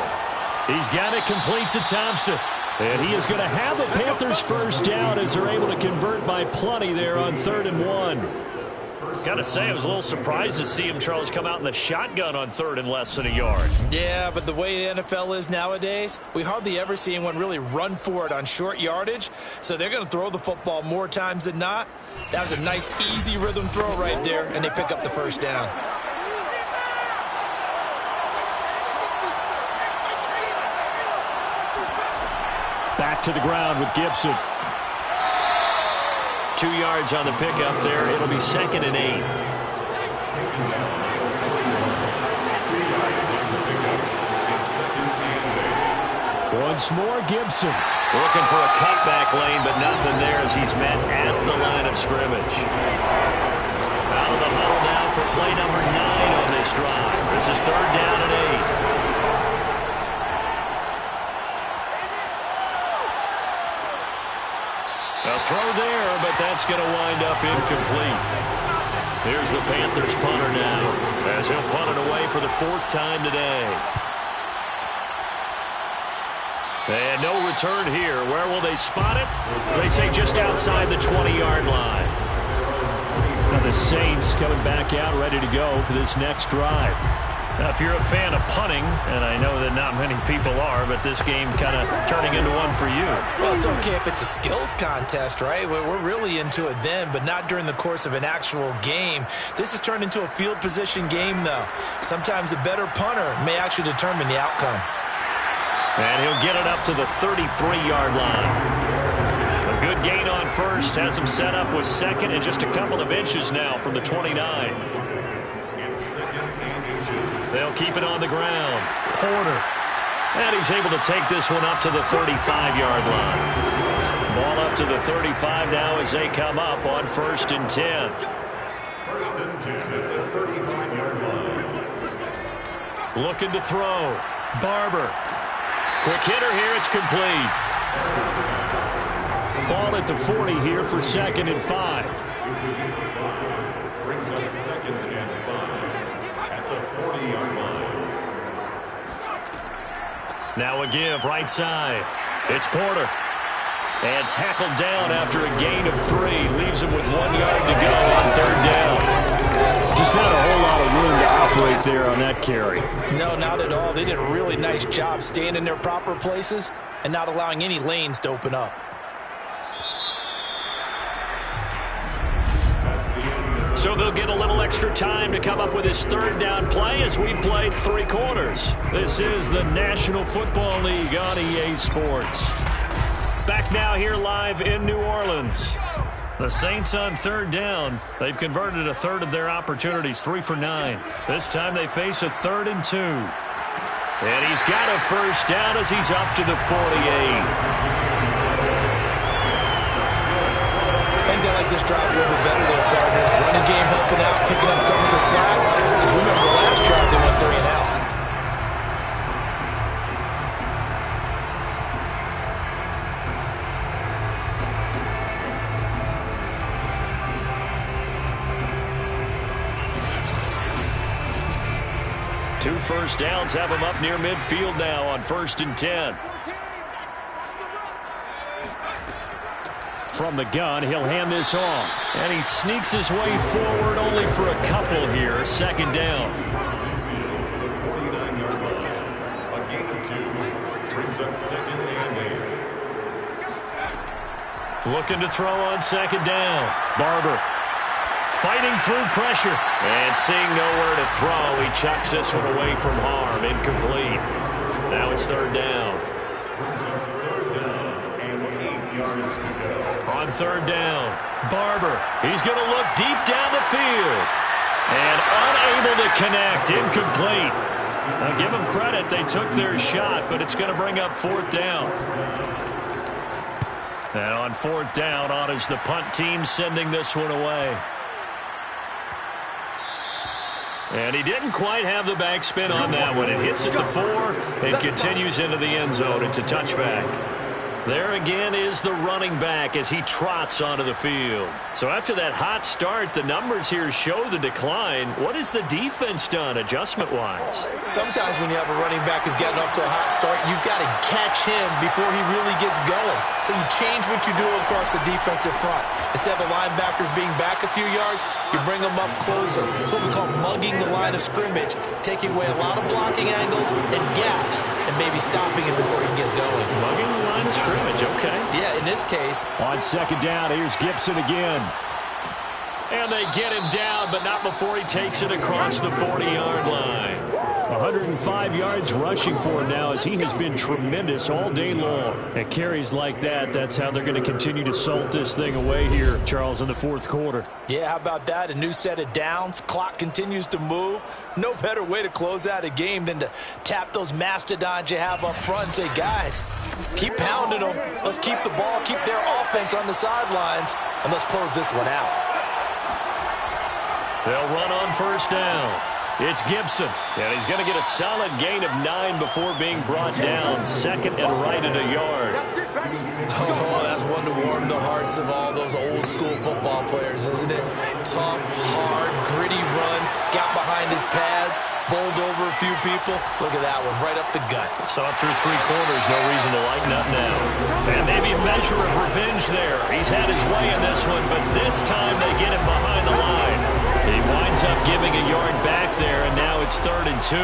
He's got it complete to Thompson. And he is going to have the Panthers first down as they're able to convert by plenty there on 3rd and 1. Got to say, I was a little surprised to see him, Charles, come out in the shotgun on 3rd and less than a yard. Yeah, but the way the NFL is nowadays, we hardly ever see anyone really run for it on short yardage. So they're going to throw the football more times than not. That was a nice, easy rhythm throw right there, and they pick up the first down. Back to the ground with Gibson. 2 yards on the pickup there. It'll be 2nd and 8. Once more, Gibson. Looking for a cutback lane, but nothing there as he's met at the line of scrimmage. Out of the huddle now for play number 9 on this drive. This is 3rd down and 8. A throw there, but that's going to wind up incomplete. Here's the Panthers punter now, as he'll punt it away for the 4th time today. And no return here. Where will they spot it? They say just outside the 20-yard line. Now the Saints coming back out, ready to go for this next drive. Now, if you're a fan of punting, and I know that not many people are, but this game kind of turning into one for you. Well, it's okay if it's a skills contest, right? We're really into it then, but not during the course of an actual game. This has turned into a field position game, though. Sometimes the better punter may actually determine the outcome. And he'll get it up to the 33-yard line. A good gain on first, has him set up with 2nd and just a couple of inches now from the 29. They'll keep it on the ground. Porter. And he's able to take this one up to the 35-yard line. Ball up to the 35 now as they come up on 1st and 10. 1st and 10 at the 35-yard line. Looking to throw. Barber. Quick hitter here. It's complete. Ball at the 40 here for 2nd and 5. Brings up 2nd and 5 at the 40-yard line. Now a give right side. It's Porter. And tackled down after a gain of 3. Leaves him with 1 yard to go on 3rd down. Just not a whole lot of room to operate there on that carry. No, not at all. They did a really nice job staying in their proper places and not allowing any lanes to open up. So they'll get a little extra time to come up with his 3rd down play as we played 3 quarters. This is the National Football League on EA Sports. Back now here live in New Orleans. The Saints on 3rd down. They've converted a third of their opportunities, 3 for 9. This time they face a 3rd and 2. And he's got a first down as he's up to the 48. I think they like this drive a little bit better there, partner. Running game helping out, picking up some of the slack. Because remember the last drive, they went 3 and out. first downs have him up near midfield now on 1st and 10. From the gun, he'll hand this off. And he sneaks his way forward only for a couple here. 2nd down. A gain of 2 brings up 2nd and 8. Looking to throw on 2nd down. Barber fighting through pressure. And seeing nowhere to throw, he chucks this one away from harm. Incomplete. Now it's 3rd down. Brings up 3rd down and 8 yards to go. On 3rd down, Barber. He's going to look deep down the field. And unable to connect. Incomplete. Now give them credit. They took their shot, but it's going to bring up 4th down. And on 4th down, on is the punt team sending this one away. And he didn't quite have the backspin on that one. It hits at the 4 and continues into the end zone. It's a touchback. There again is the running back as he trots onto the field. So after that hot start, the numbers here show the decline. What has the defense done adjustment-wise? Sometimes when you have a running back who's gotten off to a hot start, you've got to catch him before he really gets going. So you change what you do across the defensive front. Instead of the linebackers being back a few yards, you bring them up closer. It's what we call mugging the line of scrimmage, taking away a lot of blocking angles and gaps, and maybe stopping him before he can get going. Mugging the line of scrimmage, okay. Yeah, in this case. On 2nd down, here's Gibson again. And they get him down, but not before he takes it across the 40-yard line. 105 yards rushing for him now as he has been tremendous all day long. At carries like that, that's how they're going to continue to salt this thing away here, Charles, in the 4th quarter. Yeah, how about that? A new set of downs. Clock continues to move. No better way to close out a game than to tap those mastodons you have up front and say, guys, keep pounding them. Let's keep the ball, keep their offense on the sidelines, and let's close this one out. They'll run on 1st down. It's Gibson, and he's going to get a solid gain of 9 before being brought down. 2nd and right at a yard. Oh, that's one to warm the hearts of all those old school football players, isn't it? Tough, hard, gritty run, got behind his pads, bowled over a few people. Look at that one, right up the gut. Saw it through 3 quarters, no reason to lighten up now. And maybe a measure of revenge there. He's had his way in this one, but this time they get him behind the line. He winds up giving a yard back there, and now it's 3rd and 2.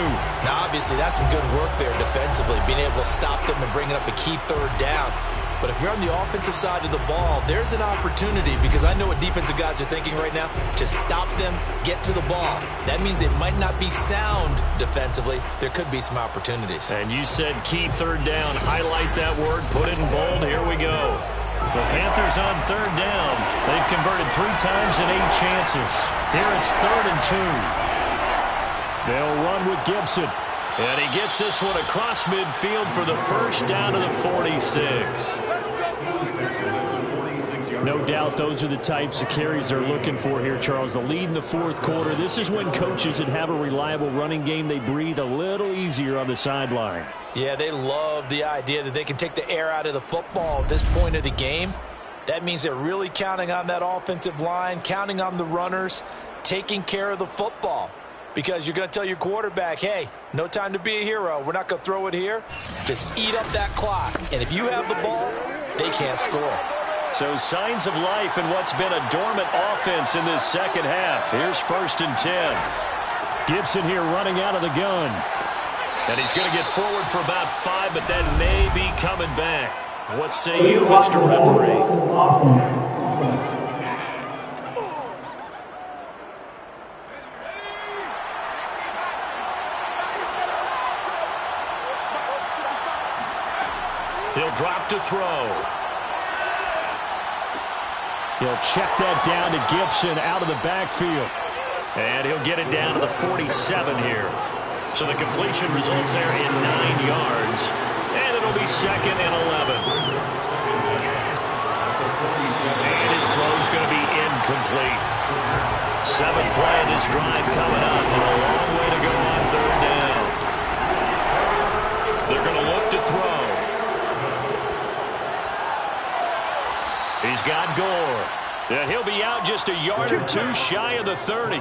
Now, obviously, that's some good work there defensively, being able to stop them and bringing up a key 3rd down. But if you're on the offensive side of the ball, there's an opportunity, because I know what defensive guys are thinking right now. Just stop them, get to the ball. That means they might not be sound defensively. There could be some opportunities. And you said key 3rd down. Highlight that word, put it in bold. Here we go. The Panthers on 3rd down. They've converted 3 times in 8 chances. Here it's 3rd and 2. They'll run with Gibson. And he gets this one across midfield for the first down to the 46. No doubt those are the types of carries they're looking for here, Charles. The lead in the 4th quarter. This is when coaches that have a reliable running game, they breathe a little easier on the sideline. Yeah, they love the idea that they can take the air out of the football at this point of the game. That means they're really counting on that offensive line, counting on the runners, taking care of the football. Because you're going to tell your quarterback, hey, no time to be a hero. We're not going to throw it here. Just eat up that clock. And if you have the ball, they can't score. So signs of life in what's been a dormant offense in this 2nd half. Here's 1st and 10. Gibson here running out of the gun. And he's going to get forward for about 5, but that may be coming back. What say you, Mr. Referee? He'll drop to throw. He'll check that down to Gibson out of the backfield. And he'll get it down to the 47 here. So the completion results there in 9 yards. And it'll be 2nd and 11. And his throw's going to be incomplete. 7th play of this drive coming up. And a long way to go on 3rd down. They're going to look to throw. He's got Gore. And he'll be out just a yard or 2 shy of the 30.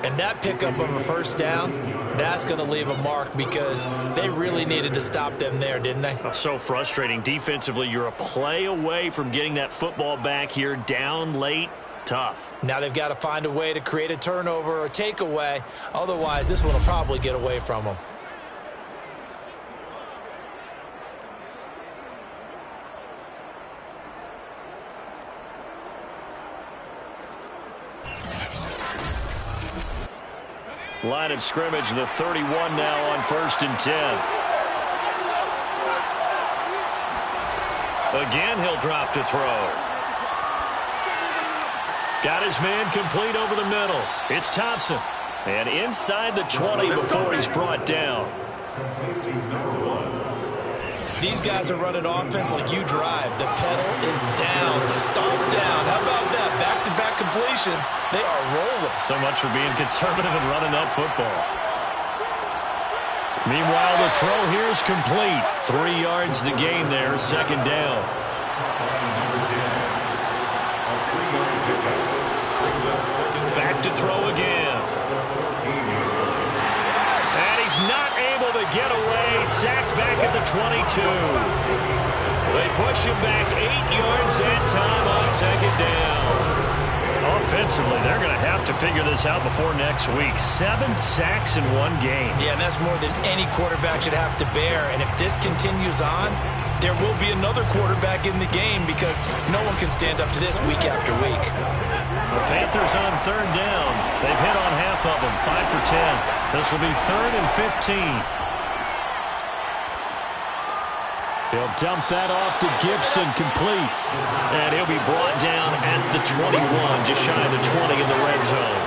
And that pickup of a first down, that's going to leave a mark because they really needed to stop them there, didn't they? So frustrating. Defensively, you're a play away from getting that football back here down late. Tough. Now they've got to find a way to create a turnover or takeaway. Otherwise, this one will probably get away from them. Line of scrimmage, the 31 now on 1st and 10. Again, he'll drop to throw. Got his man complete over the middle. It's Thompson. And inside the 20 before he's brought down. These guys are running offense like you drive. The pedal is down, stomped down. How about that? Back-to-back completions. They are rolling. So much for being conservative and running that football. Meanwhile, the throw here is complete. 3 yards the gain there, 2nd down. Back to throw again. And he's not able to get away. Sacked back at the 22. They push him back 8 yards that time on 2nd down. Offensively, they're going to have to figure this out before next week. 7 sacks in 1 game. Yeah, and that's more than any quarterback should have to bear. And if this continues on, there will be another quarterback in the game because no one can stand up to this week after week. The Panthers on 3rd down. They've hit on half of them, 5 for 10. This will be 3rd and 15. He'll dump that off to Gibson, complete. And he'll be brought down at the 21, just shy of the 20 in the red zone.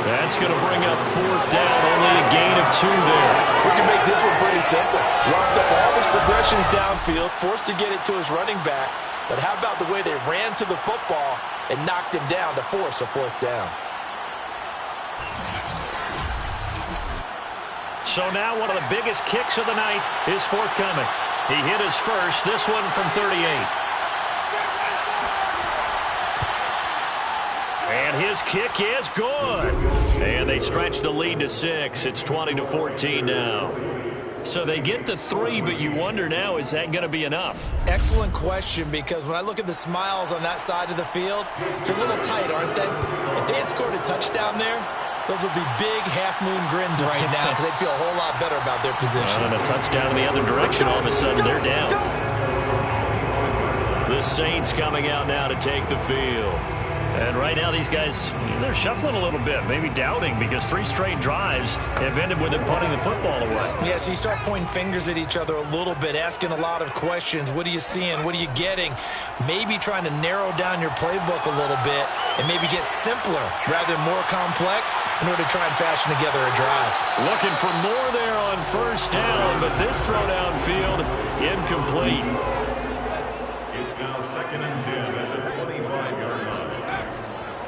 That's going to bring up 4th down, only a gain of 2 there. We can make this one pretty simple. Locked up all his progressions downfield, forced to get it to his running back. But how about the way they ran to the football and knocked him down to force a 4th down? So now one of the biggest kicks of the night is forthcoming. He hit his first, this one from 38. And his kick is good. And they stretch the lead to 6. It's 20-14 now. So they get the 3, but you wonder now, is that going to be enough? Excellent question, because when I look at the smiles on that side of the field, they're a little tight, aren't they? If they had scored a touchdown there, those would be big half-moon grins right now because they'd feel a whole lot better about their position. And a touchdown in the other direction, all of a sudden they're down. The Saints coming out now to take the field. And right now these guys, they're shuffling a little bit, maybe doubting, because 3 straight drives have ended with them punting the football away. Yeah, so you start pointing fingers at each other a little bit, asking a lot of questions. What are you seeing? What are you getting? Maybe trying to narrow down your playbook a little bit and maybe get simpler rather than more complex in order to try and fashion together a drive. Looking for more there on 1st down, but this throw downfield incomplete. It's now 2nd and 10 at the 25-yard line.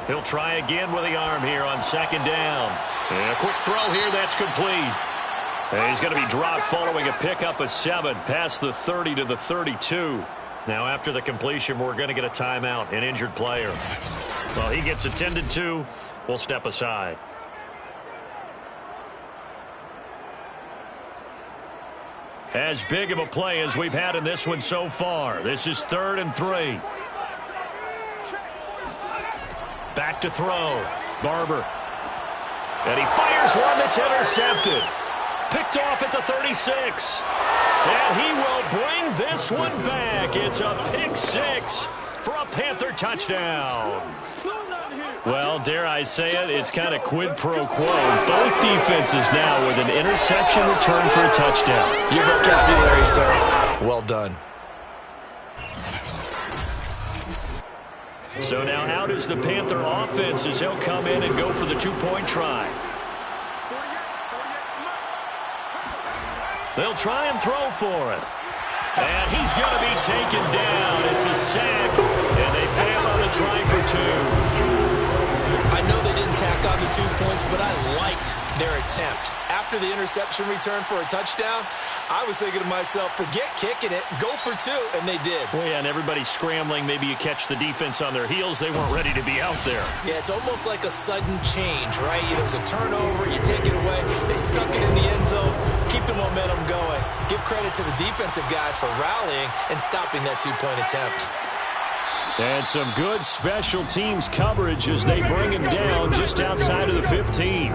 He'll try again with the arm here on 2nd down. And a quick throw here, that's complete. And he's going to be dropped following a pickup of 7 past the 30 to the 32. Now after the completion, we're going to get a timeout, an injured player. Well, he gets attended to. We'll step aside. As big of a play as we've had in this one so far. This is 3rd and 3. Back to throw. Barber. And he fires one that's intercepted. Picked off at the 36. And he will bring this one back. It's a pick 6 for a Panther touchdown. Well, dare I say it, it's kind of quid pro quo. Both defenses now with an interception return for a touchdown. Your vocabulary, sir. Well done. So now out is the Panther offense as he'll come in and go for the 2-point try. They'll try and throw for it. And he's going to be taken down. It's a sack, and they fail on the try for 2. I know they didn't tack on the 2 points, but I liked their attempt. after the interception return for a touchdown, I was thinking to myself, forget kicking it, go for two, and they did. Well, yeah, and everybody's scrambling. Maybe you catch the defense on their heels. They weren't ready to be out there. Yeah, it's almost like a sudden change, right? There's a turnover, you take it away, they stuck it in the end zone, keep the momentum going. Give credit to the defensive guys for rallying and stopping that two-point attempt. And some good special teams coverage as they bring him down just outside of the 15.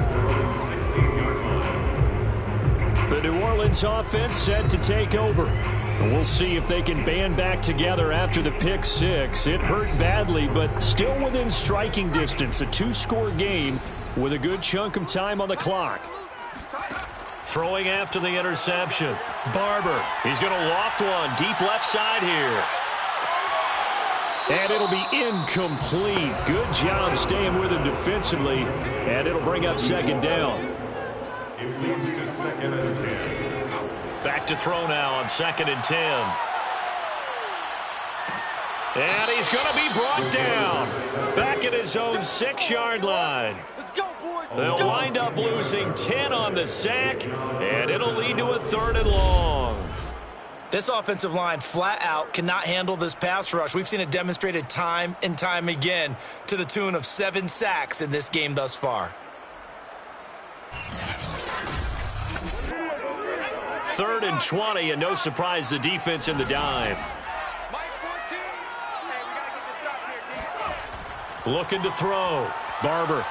The New Orleans offense set to take over. And we'll see if they can band back together after the pick six. It hurt badly, but still within striking distance. A two-score game with a good chunk of time on the clock. Throwing after the interception. Barber. He's going to loft one deep left side here. And it'll be incomplete. Good job staying with him defensively. And it'll bring up second down. It leads to 2nd and 10. Back to throw now on 2nd and 10. And he's going to be brought down. Back at his own 6-yard line. They'll wind up losing 10 on the sack. And it'll lead to a 3rd and long. This offensive line flat out cannot handle this pass rush. We've seen it demonstrated time and time again to the tune of 7 sacks in this game thus far. 3rd and 20, and no surprise, the defense in the dime. Looking to throw. Barber.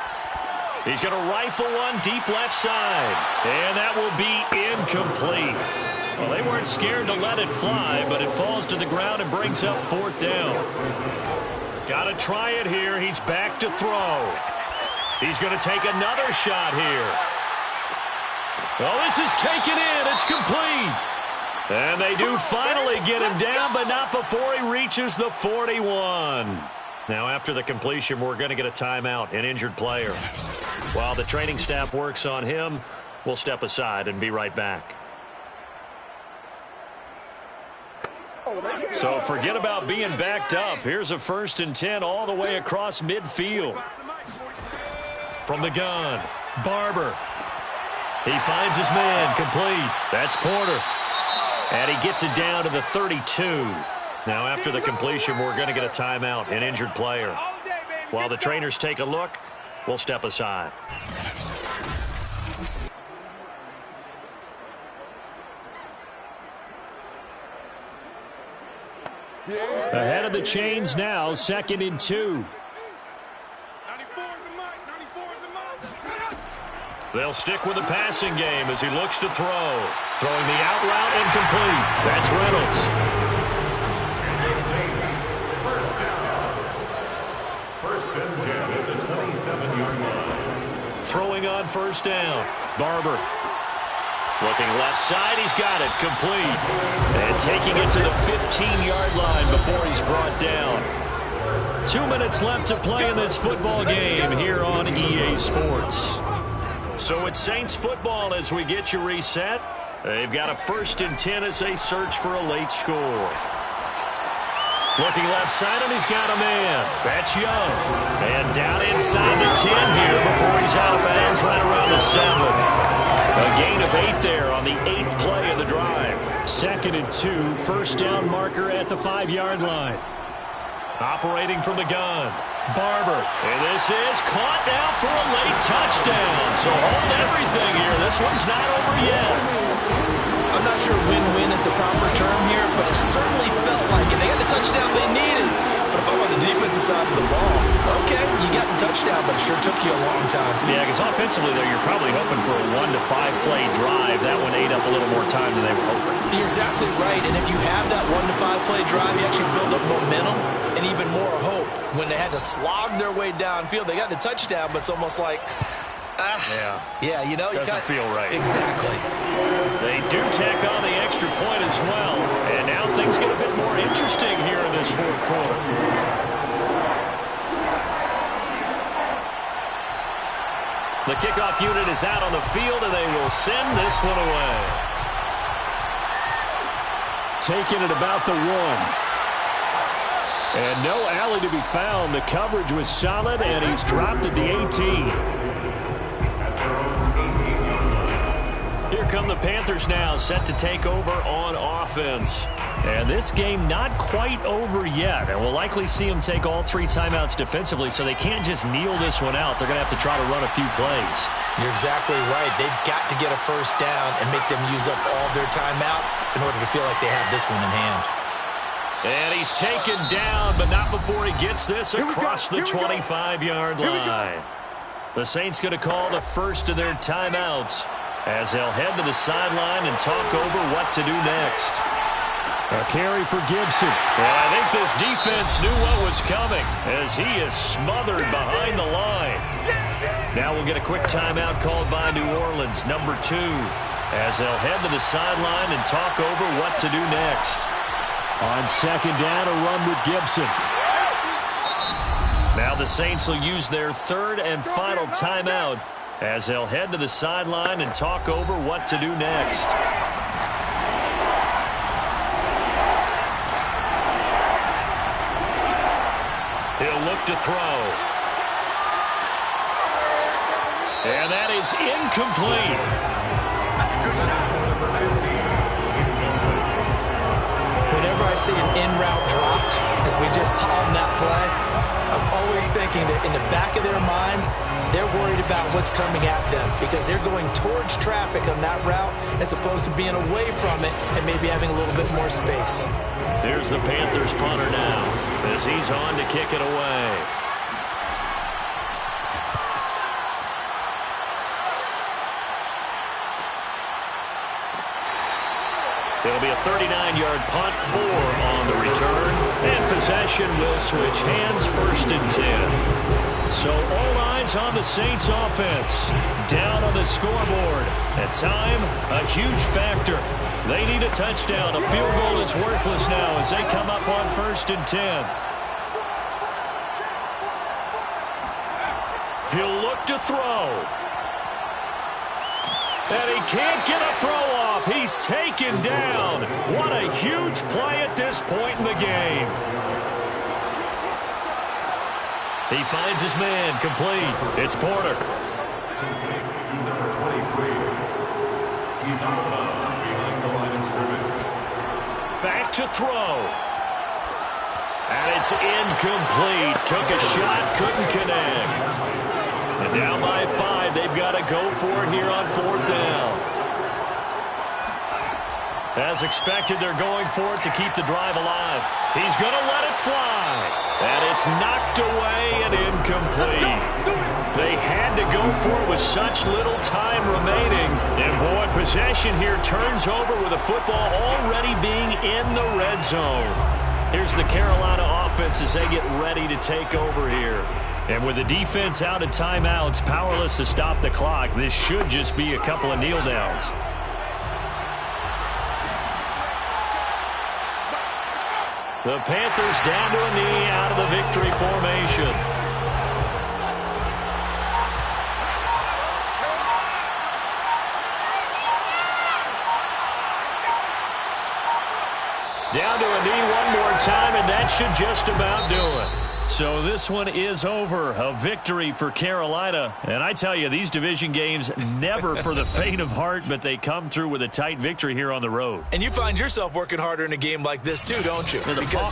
He's going to rifle one deep left side. And that will be incomplete. Well, they weren't scared to let it fly, but it falls to the ground and brings up 4th down. Got to try it here. He's back to throw. He's going to take another shot here. Well, this is taken in. It's complete. And they do finally get him down, but not before he reaches the 41. Now, after the completion, we're going to get a timeout, an injured player. While the training staff works on him, we'll step aside and be right back. So forget about being backed up. Here's a 1st and 10 all the way across midfield. From the gun, Barber. He finds his man, complete. That's Porter. And he gets it down to the 32. Now after the completion, we're going to get a timeout, an injured player. While the trainers take a look, we'll step aside. Ahead of the chains now, 2nd and 2. They'll stick with the passing game as he looks to throw. Throwing the out route incomplete. That's Reynolds. The Saints, 1st down. 1st and 10 at the 27-yard line. Throwing on 1st down. Barber. Looking left side, he's got it, complete. And taking it to the 15-yard line before he's brought down. 2 minutes left to play in this football game here on EA Sports. So it's Saints football as we get you reset. They've got a 1st and 10 as they search for a late score. Looking left side, and he's got a man. That's Young. And down inside the 10 here before he's out of bounds right around the 7. A gain of 8 there on the 8th play of the drive. 2nd and 2, 1st down marker at the 5-yard line. Operating from the gun. Barber. And this is caught now for a late touchdown. So hold everything here. This one's not over yet. I'm not sure win-win is the proper term here, but it certainly felt like it. They got the touchdown they needed. But if I'm on the defensive side of the ball, okay, you got the touchdown, but it sure took you a long time. Yeah, because offensively, though, you're probably hoping for a 1 to 5 play drive. That one ate up a little more time than they were hoping. You're exactly right. And if you have that 1 to 5 play drive, you actually build up momentum and even more hope. When they had to slog their way downfield, they got the touchdown, but it's almost like, yeah, you know, doesn't feel right. Exactly. They do tack on the extra point as well, and now things get a bit more interesting here in this 4th quarter. The kickoff unit is out on the field, and they will send this one away. Taking it about the 1. And no alley to be found. The coverage was solid, and he's dropped at the 18. come the Panthers now, set to take over on offense. And this game not quite over yet. And we'll likely see them take all 3 timeouts defensively, so they can't just kneel this one out. They're going to have to try to run a few plays. You're exactly right. They've got to get a first down and make them use up all their timeouts in order to feel like they have this one in hand. And he's taken down, but not before he gets this across the 25-yard line. The Saints going to call the first of their timeouts as they'll head to the sideline and talk over what to do next. A carry for Gibson. And I think this defense knew what was coming as he is smothered behind the line. Now we'll get a quick timeout called by New Orleans, number 2, as they'll head to the sideline and talk over what to do next. On second down, a run with Gibson. Now the Saints will use their 3rd and final timeout as they'll head to the sideline and talk over what to do next. He'll look to throw. And that is incomplete. Whenever I see an in-route dropped, as we just saw on that play, I'm always thinking that in the back of their mind, they're worried about what's coming at them because they're going towards traffic on that route as opposed to being away from it and maybe having a little bit more space. There's the Panthers punter now as he's on to kick it away. It'll be a 39-yard punt, 4 on the return, and possession will switch hands, 1st and 10. So all eyes on the Saints offense. Down on the scoreboard. At time, a huge factor. They need a touchdown. A field goal is worthless now as they come up on 1st and 10. He'll look to throw. And he can't get a throw off. He's taken down. What a huge play at this point in the game. He finds his man, complete. It's Porter. To number 23. He's out of bounds behind the line of scrimmage. Back to throw. And it's incomplete. Took a shot, couldn't connect. And down by 5, they've got to go for it here on 4th down. As expected, they're going for it to keep the drive alive. He's going to let it fly. And it's knocked away and incomplete. They had to go for it with such little time remaining. And boy, possession here turns over with the football already being in the red zone. Here's the Carolina offense as they get ready to take over here. And with the defense out of timeouts, powerless to stop the clock, this should just be a couple of kneel downs. The Panthers down to a knee out of the victory formation. Down to a knee one more time, and that should just about do it. So this one is over. A victory for Carolina. And I tell you, these division games never for the faint of heart, but they come through with a tight victory here on the road. And you find yourself working harder in a game like this too, don't you? Because